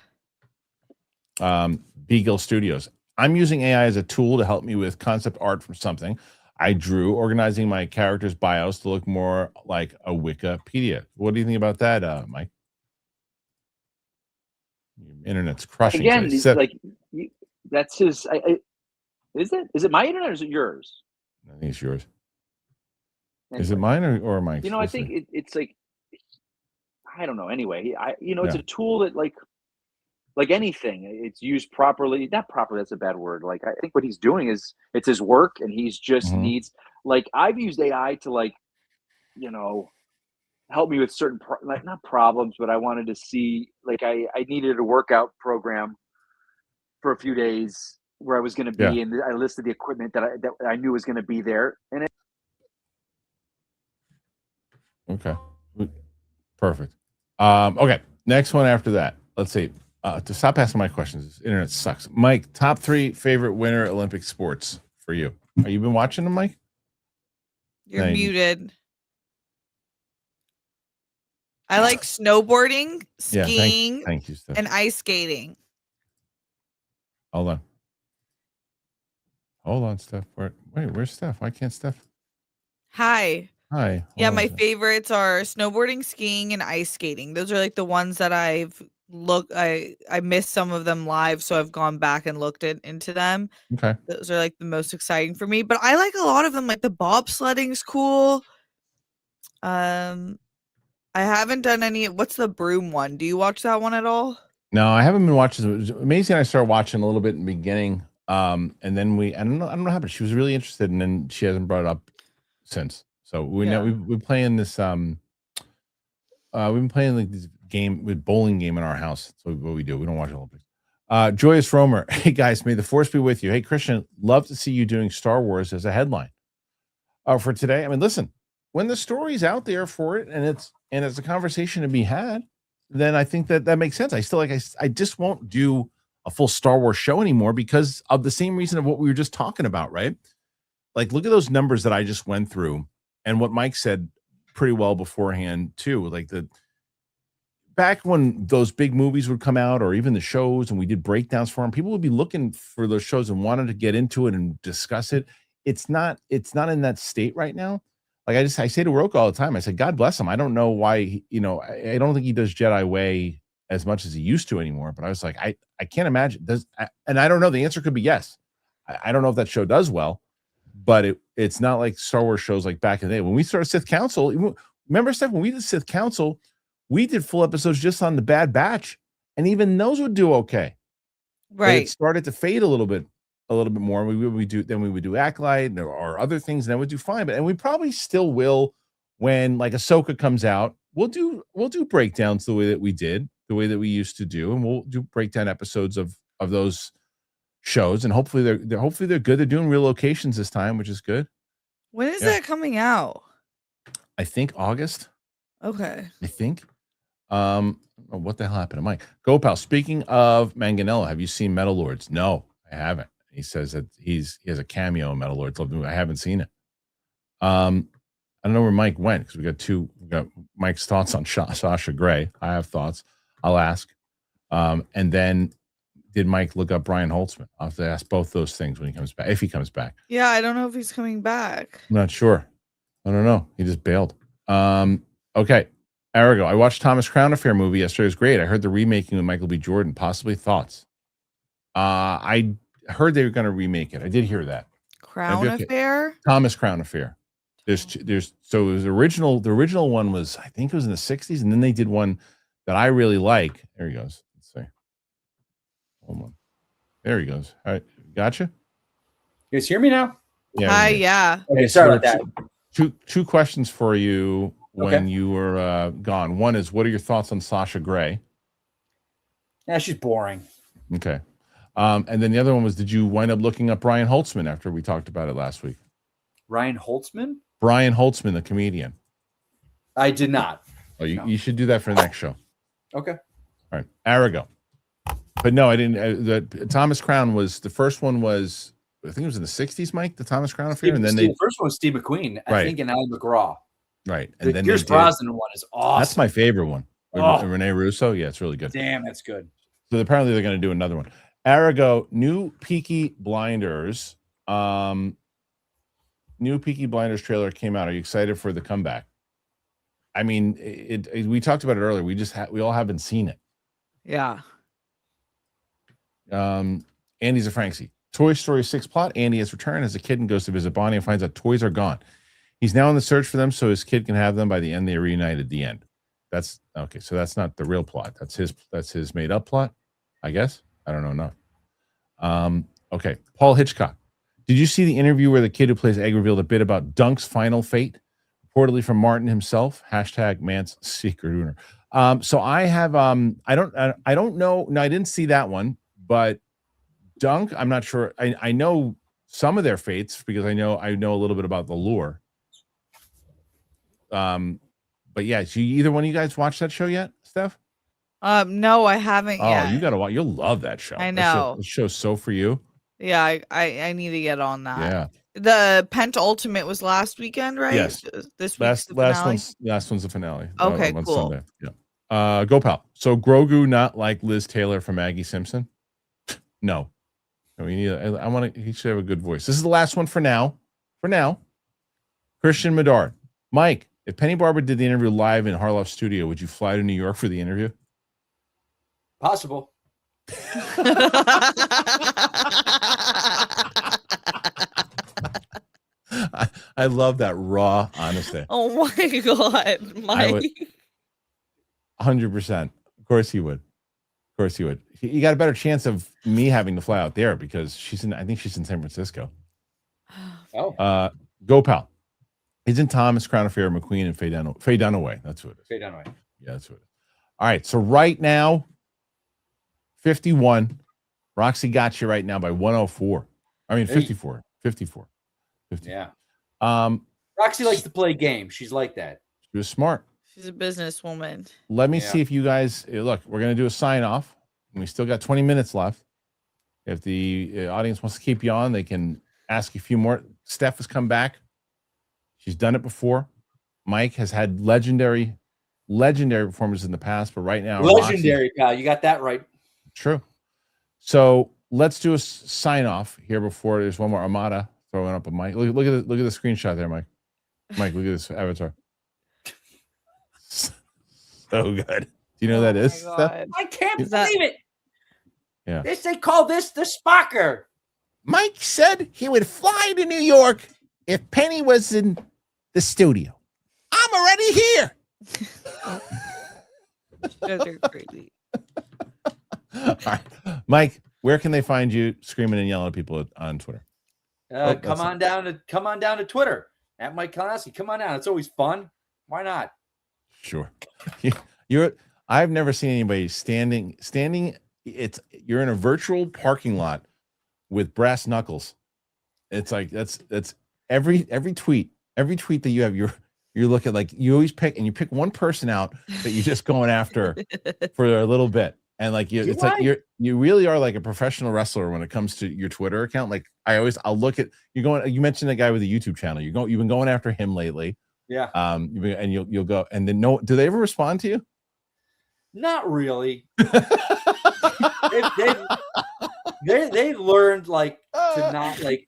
Beagle Studios. I'm using AI as a tool to help me with concept art from something I drew, organizing my characters' bios to look more like a Wikipedia. What do you think about that, Mike? Your internet's crushing. Again, that's his. Is it my internet or is it yours? I think it's yours. Anyway. Is it mine or Mike's? I think it's like, I don't know. Anyway, it's a tool that like anything, it's used properly. Not properly. That's a bad word. Like, I think what he's doing is it's his work, and he's just needs, like, I've used AI to help me with certain not problems, but I wanted to see, like, I needed a workout program for a few days where I was going to be, and I listed the equipment that I knew was going to be there. And Okay. Perfect. Okay. Next one after that. Let's see. To stop asking my questions, this internet sucks. Mike, top 3 favorite winter Olympic sports for you. Are you been watching them, Mike? You're No, muted. I like snowboarding, Yeah. skiing, Thank you, Steph. and ice skating. Hold on, Steph. Where's Steph? Why can't Steph? Hi. Hi. Yeah, Hold my on. favorites are snowboarding, skiing, and ice skating. Those are like the ones that I've looked. I missed some of them live, so I've gone back and looked into them. Okay. Those are like the most exciting for me. But I like a lot of them. Like the bobsledding's cool. I haven't done any. What's the broom one? Do you watch that one at all? No, I haven't been watching. It was amazing. I started watching a little bit in the beginning. And then I don't know what happened. She was really interested, and then she hasn't brought it up since. So we've been playing this. We've been playing like this game with bowling game in our house. That's what we do. We don't watch Olympics. Joyous Romer. Hey guys, may the force be with you. Hey Kristian, love to see you doing Star Wars as a headline. For today. I mean, listen, when the story's out there for it and it's a conversation to be had, then I think that makes sense. I just won't do a full Star Wars show anymore because of the same reason of what we were just talking about, right? Like, look at those numbers that I just went through and what Mike said pretty well beforehand too. Like back when those big movies would come out or even the shows and we did breakdowns for them, people would be looking for those shows and wanted to get into it and discuss it. It's not in that state right now. Like I say to Roku all the time, I said, God bless him. I don't know why, I don't think he does Jedi Way as much as he used to anymore. But I was like, I can't imagine. And I don't know. The answer could be yes. I don't know if that show does well, but it's not like Star Wars shows like back in the day. When we started Sith Council, remember, Steph, when we did Sith Council, we did full episodes just on the Bad Batch, and even those would do okay. Right. But it started to fade a little bit more. We would do Acclaimed or other things, and that would do fine. And we probably still will when like Ahsoka comes out. We'll do breakdowns the way that we did, the way that we used to do, and we'll do breakdown episodes of those shows. And hopefully they're good. They're doing real locations this time, which is good. When is that coming out? I think August. Okay. I think. What the hell happened to Mike? Go pal. Speaking of Manganello, have you seen Metal Lords? No, I haven't. He says that he has a cameo in Metal Lords. I haven't seen it. I don't know where Mike went because we got Mike's thoughts on Sasha Gray. I have thoughts. I'll ask. And then did Mike look up Brian Holtzman? I'll have to ask both those things when he comes back, if he comes back. Yeah, I don't know if he's coming back. I'm not sure. I don't know. He just bailed. Okay. Arago. I watched Thomas Crown Affair movie yesterday. It was great. I heard the remaking with Michael B. Jordan. Possibly thoughts. I heard they were going to remake it. I did hear that. Crown Affair? Thomas Crown Affair. So it was the original one was, I think it was in the 60s, and then they did one that I really like. There he goes. Let's see. Hold on. There he goes. All right. Gotcha. You guys hear me now? Yeah. Hi, yeah. Okay, sorry about that. Two questions for you when you were gone. One is, what are your thoughts on Sasha Gray? Yeah, she's boring. Okay. And then the other one was, did you wind up looking up Brian Holtzman after we talked about it last week? Ryan Holtzman? Brian Holtzman, the comedian. I did not. Oh, you should do that for the next show. Okay. All right. Arago. But no, I didn't. The Thomas Crown was, the first one was, I think it was in the 60s, Mike, the Thomas Crown Affair. And then the first one was Steve McQueen, I think, and Ali McGraw. Right. And then Pierce Brosnan one is awesome. That's my favorite one. Rene Russo. Yeah, it's really good. Damn, that's good. So apparently they're going to do another one. Arago, new Peaky Blinders. New Peaky Blinders trailer came out. Are you excited for the comeback? I mean, we talked about it earlier. We all haven't seen it. Yeah. Andy's a Frankie. Toy Story 6 plot. Andy has returned as a kid and goes to visit Bonnie and finds out toys are gone. He's now in the search for them so his kid can have them. By the end, they reunite at the end. That's okay. So that's not the real plot. That's his made up plot, I guess. I don't know enough. Okay. Paul Hitchcock. Did you see the interview where the kid who plays Egg revealed a bit about Dunk's final fate? Reportedly from Martin himself. # Mance secret owner. So I have I don't know. No, I didn't see that one, but Dunk, I'm not sure. I know some of their fates because I know a little bit about the lore. But yeah, so either one of you guys watched that show yet, Steph? No, I haven't Oh, yet. you gotta watch. You'll love that show. I know. That show's so for you. Yeah, I need to get on that. Yeah. The Ultimate was last weekend, right? Yes. This week's the finale? Last one's the finale. Okay, on cool. Sunday. Yeah. Go pal. So Grogu not like Liz Taylor from Maggie Simpson? No. No, he should have a good voice. This is the last one for now. Christian Medard. Mike, if Penny Barber did the interview live in Harloff's studio, would you fly to New York for the interview? Possible. I love that raw honesty. Oh my god, Mike. 100%. Of course he would. You got a better chance of me having to fly out there because I think she's in San Francisco. Oh. Go pal. Isn't Thomas Crown Affair, McQueen, and Faye Dunaway? That's who it is. Faye Dunaway. Yeah, that's who it is. All right. So right now, 51. Roxy got you right now by 104. I mean, 54. 54. Yeah. Roxy likes to play games. She's like that. She was smart. She's a businesswoman. Let me see if you guys look. We're gonna do a sign off. We still got 20 minutes left. If the audience wants to keep you on, they can ask you a few more. Steph has come back. She's done it before. Mike has had legendary performances in the past, but right now, legendary, pal. You got that right. True. So let's do a sign off here before there's one more Armada throwing up a mic. Look at the screenshot there, Mike. Mike, look at this avatar. So good. Do you know who that is? God. I can't believe it. Yeah. They call this the Spocker. Mike said he would fly to New York if Penny was in the studio. I'm already here. You guys are crazy. All right. Mike, where can they find you screaming and yelling at people on Twitter? Come on down to Twitter at Mike Kalinowski. Come on down. It's always fun. Why not? Sure. I've never seen anybody standing. You're in a virtual parking lot with brass knuckles. It's like that's every tweet that you have, you're looking like you always pick one person out that you're just going after for a little bit. And like you really are like a professional wrestler when it comes to your Twitter account. Like I'll look at you mentioned that guy with the YouTube channel. You've been going after him lately. Yeah. And you'll go and then do they ever respond to you? Not really. They learned like to not like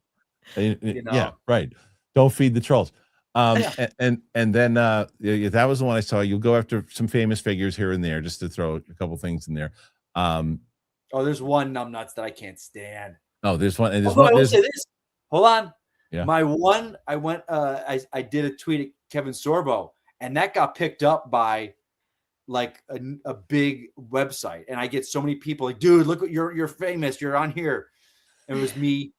yeah, right. Don't feed the trolls. And then that was the one I saw. You'll go after some famous figures here and there just to throw a couple things in there. There's one numbnuts that I can't stand. Oh, there's one. I will say this. Hold on. Yeah. My one, I went. I did a tweet at Kevin Sorbo, and that got picked up by like a big website, and I get so many people like, dude, look what you're famous. You're on here. And it was me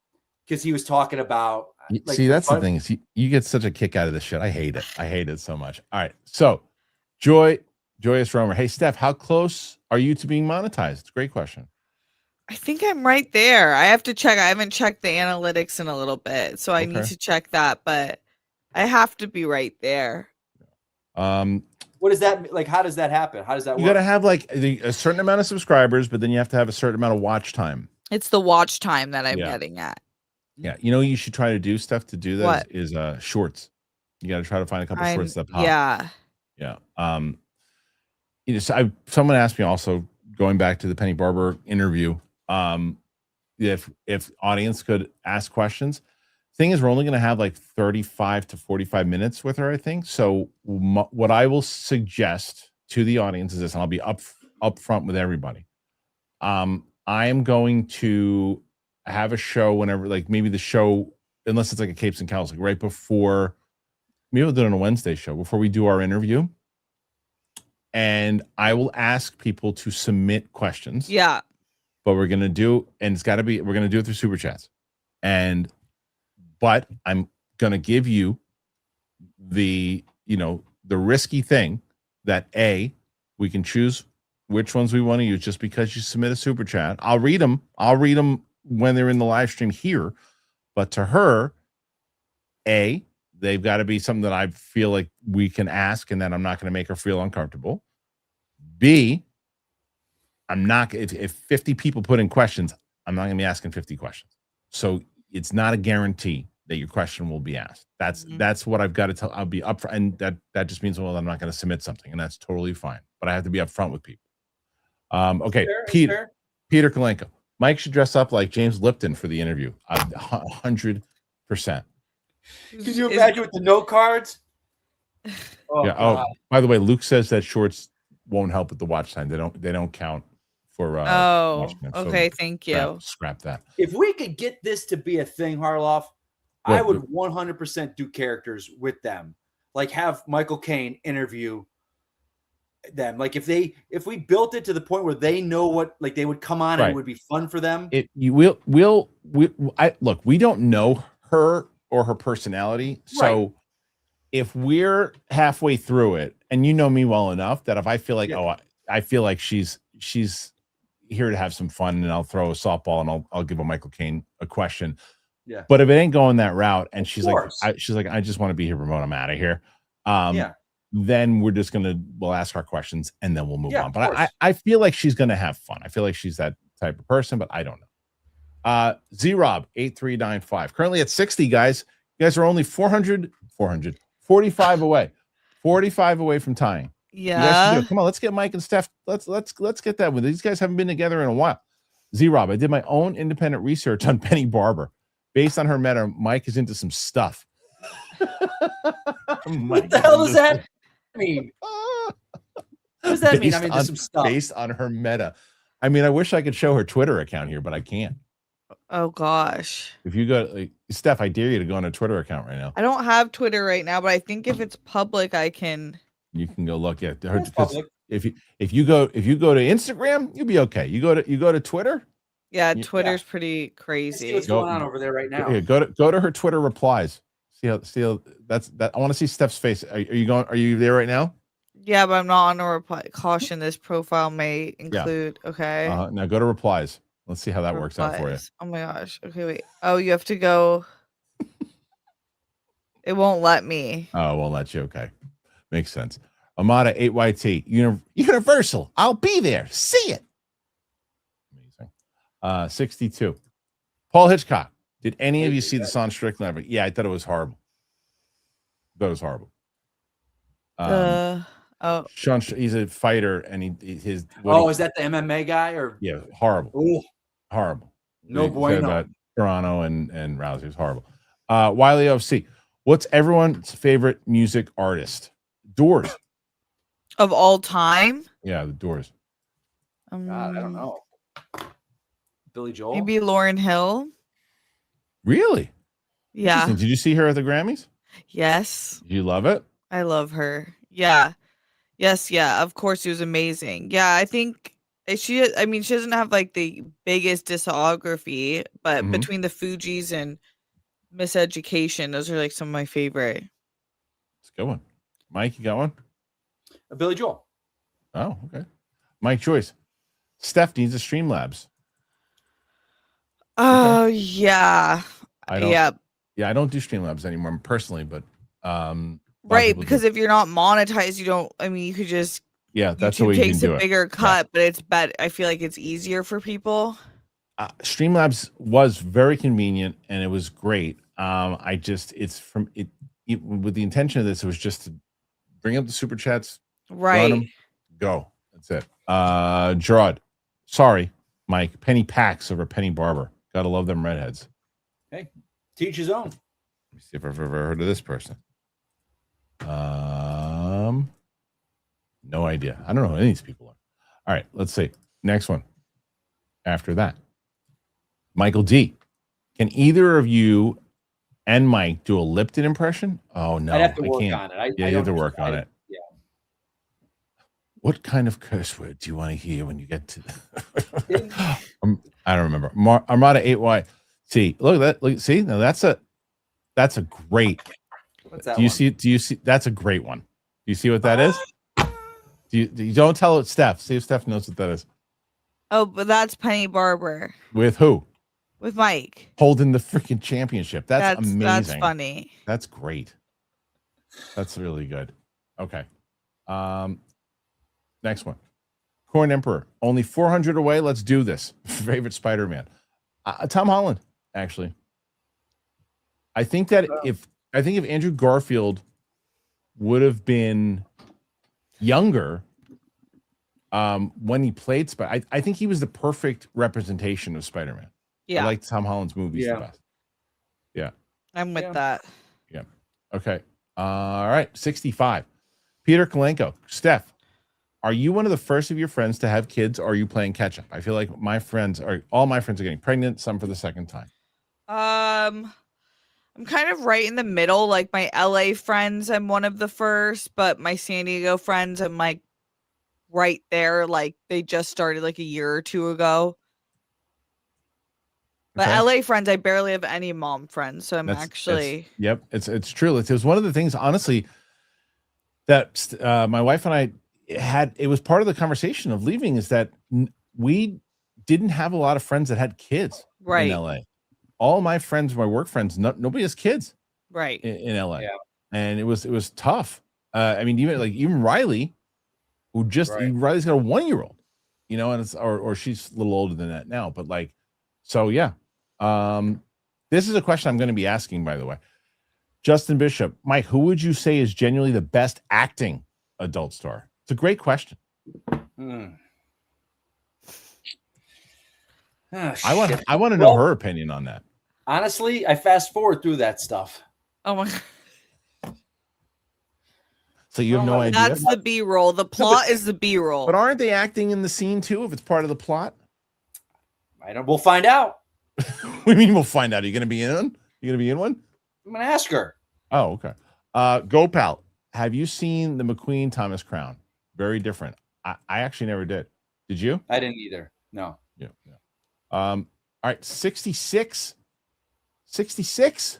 because he was talking about. Like, see, that's the thing is you get such a kick out of this shit. I hate it so much. All right, so Joyous Romer. Hey, Steph, how close are you to being monetized? It's a great question. I think I'm right there. I have to check. I haven't checked the analytics in a little bit, so I need to check that. But I have to be right there. What does that like? How does that happen? How does that work? You got to have like a certain amount of subscribers, but then you have to have a certain amount of watch time. It's the watch time that I'm getting at. Yeah, you should try to do stuff to do that is shorts. You got to try to find a couple shorts that pop. Yeah. So someone asked me also going back to the Penny Barber interview, if audience could ask questions. Thing is, we're only going to have like 35 to 45 minutes with her, I think. So what I will suggest to the audience is this, and I'll be up front with everybody. I am going to have a show whenever, like maybe the show, unless it's like a Capes and Cows, like right before, maybe we'll do it on a Wednesday show before we do our interview. And I will ask people to submit questions. Yeah. But we're going to do, and we're going to do it through Super Chats. But I'm going to give you the risky thing that we can choose which ones we want to use just because you submit a Super Chat. I'll read them when they're in the live stream here. But to her, They've got to be something that I feel like we can ask and that I'm not going to make her feel uncomfortable. B, I'm not, if 50 people put in questions, I'm not going to be asking 50 questions. So it's not a guarantee that your question will be asked. That's what I've got to tell. I'll be upfront, and that just means, well, I'm not going to submit something, and that's totally fine. But I have to be upfront with people. Okay, Peter Kalenko. Mike should dress up like James Lipton for the interview. 100%. Can you imagine with the note cards? Oh, yeah. God. Oh, by the way, Luke says that shorts won't help with the watch time. They don't count for. Okay. So thank you. Scrap that. If we could get this to be a thing, Harloff, I would 100% do characters with them. Like have Michael Caine interview them. Like if we built it to the point where they know what, like they would come on and it would be fun for them. Look, we don't know her or her personality. So if we're halfway through it, and you know me well enough that if I feel like, I feel like she's here to have some fun, and I'll throw a softball and I'll give a Michael Caine a question. Yeah. But if it ain't going that route, and she's like, I just want to be here, Ramon. I'm out of here. Then we'll ask our questions and then we'll move on. But I feel like she's gonna have fun. I feel like she's that type of person, but I don't know. Z-Rob 8395. Currently at 60, guys. You guys are only 45 away. 45 away from tying. Yeah. Come on, let's get Mike and Steph. Let's get that one. These guys haven't been together in a while. Z-Rob, I did my own independent research on Penny Barber. Based on her meta, Mike is into some stuff. What the hell does that mean? What does that mean? I'm into some stuff. Based on her meta. I mean, I wish I could show her Twitter account here, but I can't. Oh gosh. If you go, Steph, I dare you to go on a Twitter account right now. I don't have Twitter right now, but I think if it's public, I can. You can go look at her. If you go to Instagram, you'll be okay. You go to Twitter. Yeah, Twitter's pretty crazy. See what's going on over there right now. Here, go to her Twitter replies. See how that's that. I want to see Steph's face. Are you there right now? Yeah, but I'm not on a reply. Caution: this profile may include. Yeah. Okay. Now go to replies. Let's see how that works out for you. Oh my gosh. Okay, wait. Oh, you have to go. It won't let me. Oh, it won't let you. Okay, makes sense. Amada 8YT Universal. I'll be there. See it. 62. Paul Hitchcock. Did any of you see the song Strickland? Yeah, I thought it was horrible. Sean, he's a fighter, and is that the MMA guy or? Yeah, horrible. Ooh. Horrible. No bueno. About Toronto and Rousey was horrible. Wiley OFC. What's everyone's favorite music artist? Doors. Of all time? Yeah, the Doors. God, I don't know. Billy Joel? Maybe Lauryn Hill. Really? Yeah. Did you see her at the Grammys? Yes. You love it? I love her. Yeah. Yes, yeah. Of course, it was amazing. Yeah, I think she doesn't have like the biggest discography, but between the Fugees and Miseducation, those are like some of my favorite. It's a good one. Mike, you got one? Billy Joel. Oh, okay. Mike Joyce. Steph needs a Streamlabs. Oh, okay. Yeah. I don't do Streamlabs anymore personally, but right, because if you're not monetized, you could just that's the way you can do it. Bigger cut, but it's bad. I feel like it's easier for people. Streamlabs was very convenient and it was great. With the intention of this, it was just to bring up the super chats, right? Run them, go. That's it. Gerard, sorry, Mike. Penny Pax over Penny Barber. Gotta love them redheads. Hey, teach his own. Let me see if I've ever heard of this person. No idea. I don't know who any of these people are. All right, let's see. Next one. After that, Michael D. Can either of you and Mike do a Lipton impression? Oh no, I have to work can't. on it. You have to work on it. Yeah. What kind of curse word do you want to hear when you get to? I don't remember. Armada 8Y. See, look at that. Look, see, now that's a great. What's that? Do you see? That's a great one. Do you see what that is? You don't tell it, Steph. See if Steph knows what that is. Oh, but that's Penny Barber. With who? With Mike. Holding the freaking championship. That's amazing. That's funny. That's great. That's really good. Okay. Next one. Corn Emperor. Only 400 away. Let's do this. Favorite Spider-Man. Tom Holland, actually. I think that if Andrew Garfield would have been younger when he played Spider, I think he was the perfect representation of Spider-Man. Yeah. I like Tom Holland's movies the best. Yeah. I'm with that. Yeah. Okay. All right. 65. Peter Kalenko. Steph, are you one of the first of your friends to have kids, or are you playing catch up? I feel like all my friends are getting pregnant, some for the second time. I'm kind of right in the middle. Like my LA friends, I'm one of the first, but my San Diego friends, I'm like right there. Like they just started like a year or two ago. But Okay. LA friends, I barely have any mom friends, so yep. It's true. It was one of the things, honestly, that my wife and I had. It was part of the conversation of leaving, is that we didn't have a lot of friends that had kids in LA. All my friends, my work friends, nobody has kids in LA, and it was tough. I mean, even Riley, who Riley's got a 1-year-old, and it's or she's a little older than that now, but like, so yeah. This is a question I'm going to be asking, by the way. Justin Bishop, Mike, who would you say is genuinely the best acting adult star? It's a great question. I want to know her opinion on that. Honestly, I fast forward through that stuff. Oh my God. So you have no idea? That's the B-roll. The plot is the B-roll. But aren't they acting in the scene too, if it's part of the plot? We'll find out. What do you mean we'll find out? Are you going to be in one? You going to be in one? I'm going to ask her. Oh, okay. Gopal, have you seen the McQueen Thomas Crown? Very different. I actually never did. Did you? I didn't either. No. Yeah. All right. 66. 66.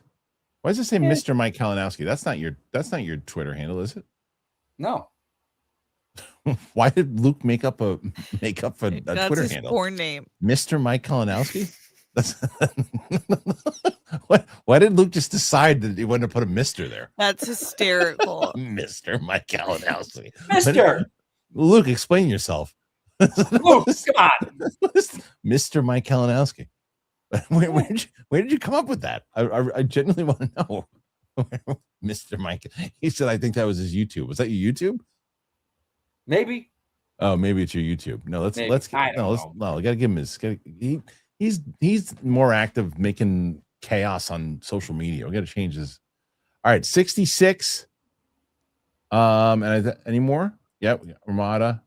Why does it say Mr. Mike Kalinowski? That's not your Twitter handle, is it? No. Why did Luke make up a Twitter handle? Porn name. Mr. Mike Kalinowski? Why did Luke just decide that he wanted to put a Mr. there? That's hysterical. Mr. Mike Kalinowski. Mr. Luke, explain yourself. Luke, come on. Mr. Mike Kalinowski. Where did you come up with that? I genuinely want to know. Mr. Mike. He said, I think that was his YouTube. Was that your YouTube? Maybe. Oh, maybe it's your YouTube. No, let's gotta give him his. He's more active making chaos on social media. We got to change his. All right, 66. And any more? Yep, Ramada.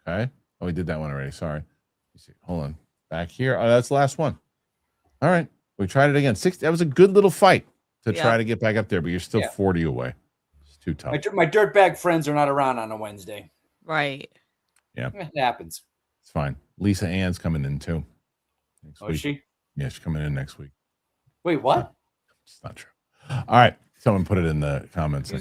Okay. Oh, we did that one already. Sorry. Hold on. Back here. Oh, that's the last one. All right. We tried it again. 60. That was a good little fight to try to get back up there, but you're still 40 away. It's too tough. My dirtbag friends are not around on a Wednesday. Right. Yeah. It happens. It's fine. Lisa Ann's coming in too. Next week. Is she? Yeah, she's coming in next week. Wait, what? It's not true. All right. Someone put it in the comments. I'm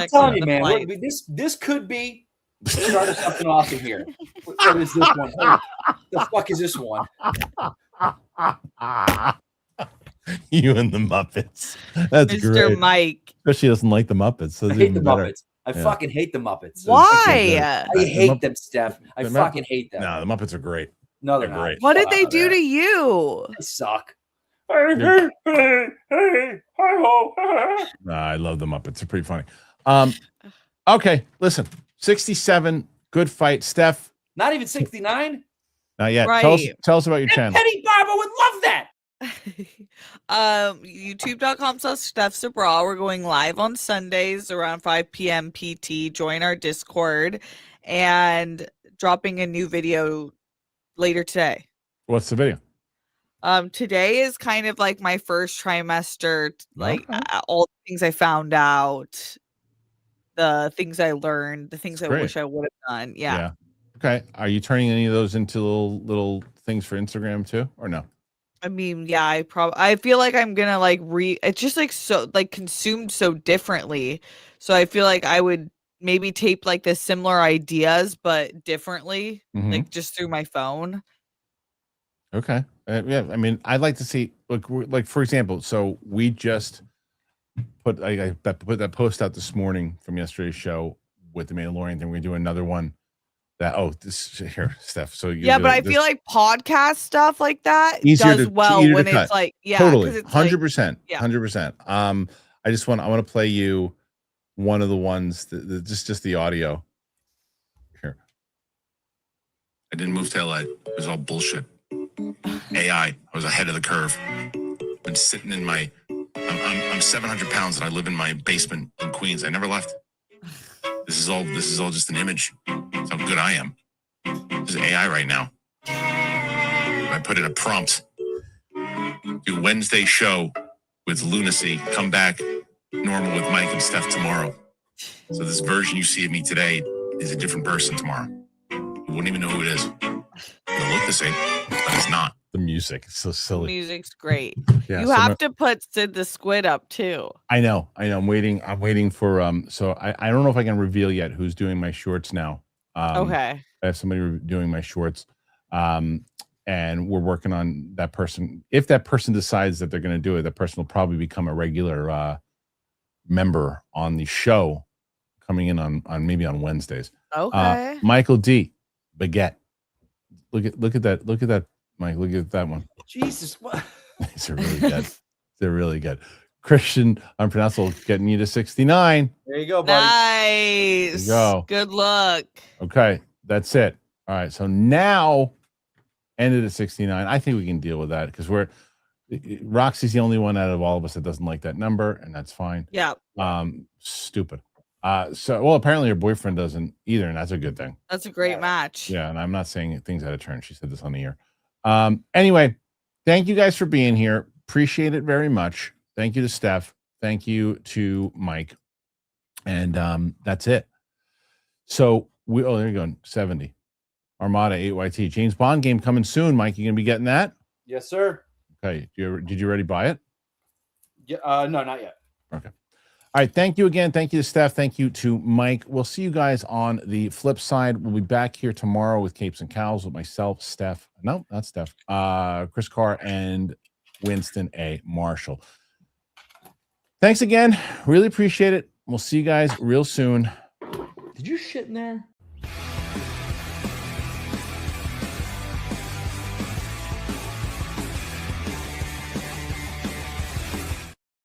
telling you, man. Look, this could be the start of something awesome here. What is this one? The fuck is this one? You and the Muppets. That's Mr. great. Mike. Especially doesn't like the Muppets. So I hate the Muppets. I fucking hate the Muppets. Why? I hate them, Steph. I fucking hate them. No, the Muppets are great. No, they're not. Great. What did they do to you? They suck. No, I love the Muppets. They're pretty funny. Okay, listen. 67. Good fight, Steph. Not even 69. Not yet. Right. Tell us about your channel. Penny Barber would love that. youtube.com/StephSabra. We're going live on Sundays around 5 p.m. PT. Join our Discord and dropping a new video later today. What's the video? Today is kind of like my first trimester, like all the things I found out, the things I learned, the things I wish I would have done. Yeah. Okay. Are you turning any of those into little things for Instagram too, or no? I mean, yeah, I feel like I'm gonna it's just like so like consumed so differently. So I feel like I would maybe tape like the similar ideas but differently, like just through my phone. Okay. Yeah. I mean, I'd like to see like for example, so we just put that post out this morning from yesterday's show with the Mandalorian thing. We're gonna do another one. This here, Steph. So yeah, but I feel like podcast stuff like that does well when it's like, yeah, totally, it's 100%, yeah. 100%. I want to play you one of the ones that just the audio here. I didn't move to LA. It was all bullshit. AI. I was ahead of the curve. Been sitting in my. I'm 700 pounds and I live in my basement in Queens. I never left. This is all just an image. That's how good I am. This is AI right now. I put in a prompt. Do Wednesday show with lunacy. Come back normal with Mike and Steph tomorrow. So this version you see of me today is a different person tomorrow. You wouldn't even know who it is. It'll look the same, but it's not. The music is so silly. The music's great. Yeah, you have to put Sid the Squid up too. I know. I'm waiting for so I don't know if I can reveal yet who's doing my shorts now. Okay. I have somebody doing my shorts. And we're working on that person. If that person decides that they're going to do it, that person will probably become a regular member on the show, coming in on maybe on Wednesdays. Okay. Michael D. Baguette. Look at that, Mike. Look at that one. Jesus, what? These are really good. They're really good. Kristian Unpronounceable getting you to 69. There you go, buddy. Nice. There you go. Good luck. Okay, that's it. All right, so now ended at 69. I think we can deal with that because Roxy's the only one out of all of us that doesn't like that number, and that's fine. Yeah. Stupid. Well, apparently her boyfriend doesn't either, and that's a good thing. That's a great match. Yeah, and I'm not saying things out of turn. She said this on the air. Anyway, thank you guys for being here. Appreciate it very much. Thank you to Steph. Thank you to Mike. And that's it. So there you go. 70. Armada 8YT. James Bond game coming soon. Mike, you gonna be getting that? Yes, sir. Okay. Did you already buy it? Yeah. No, not yet. Okay. All right. Thank you again. Thank you to Steph. Thank you to Mike. We'll see you guys on the flip side. We'll be back here tomorrow with Capes and Cows with myself, Steph. No, not Steph. Chris Carr and Winston A. Marshall. Thanks again. Really appreciate it. We'll see you guys real soon. Did you shit in there?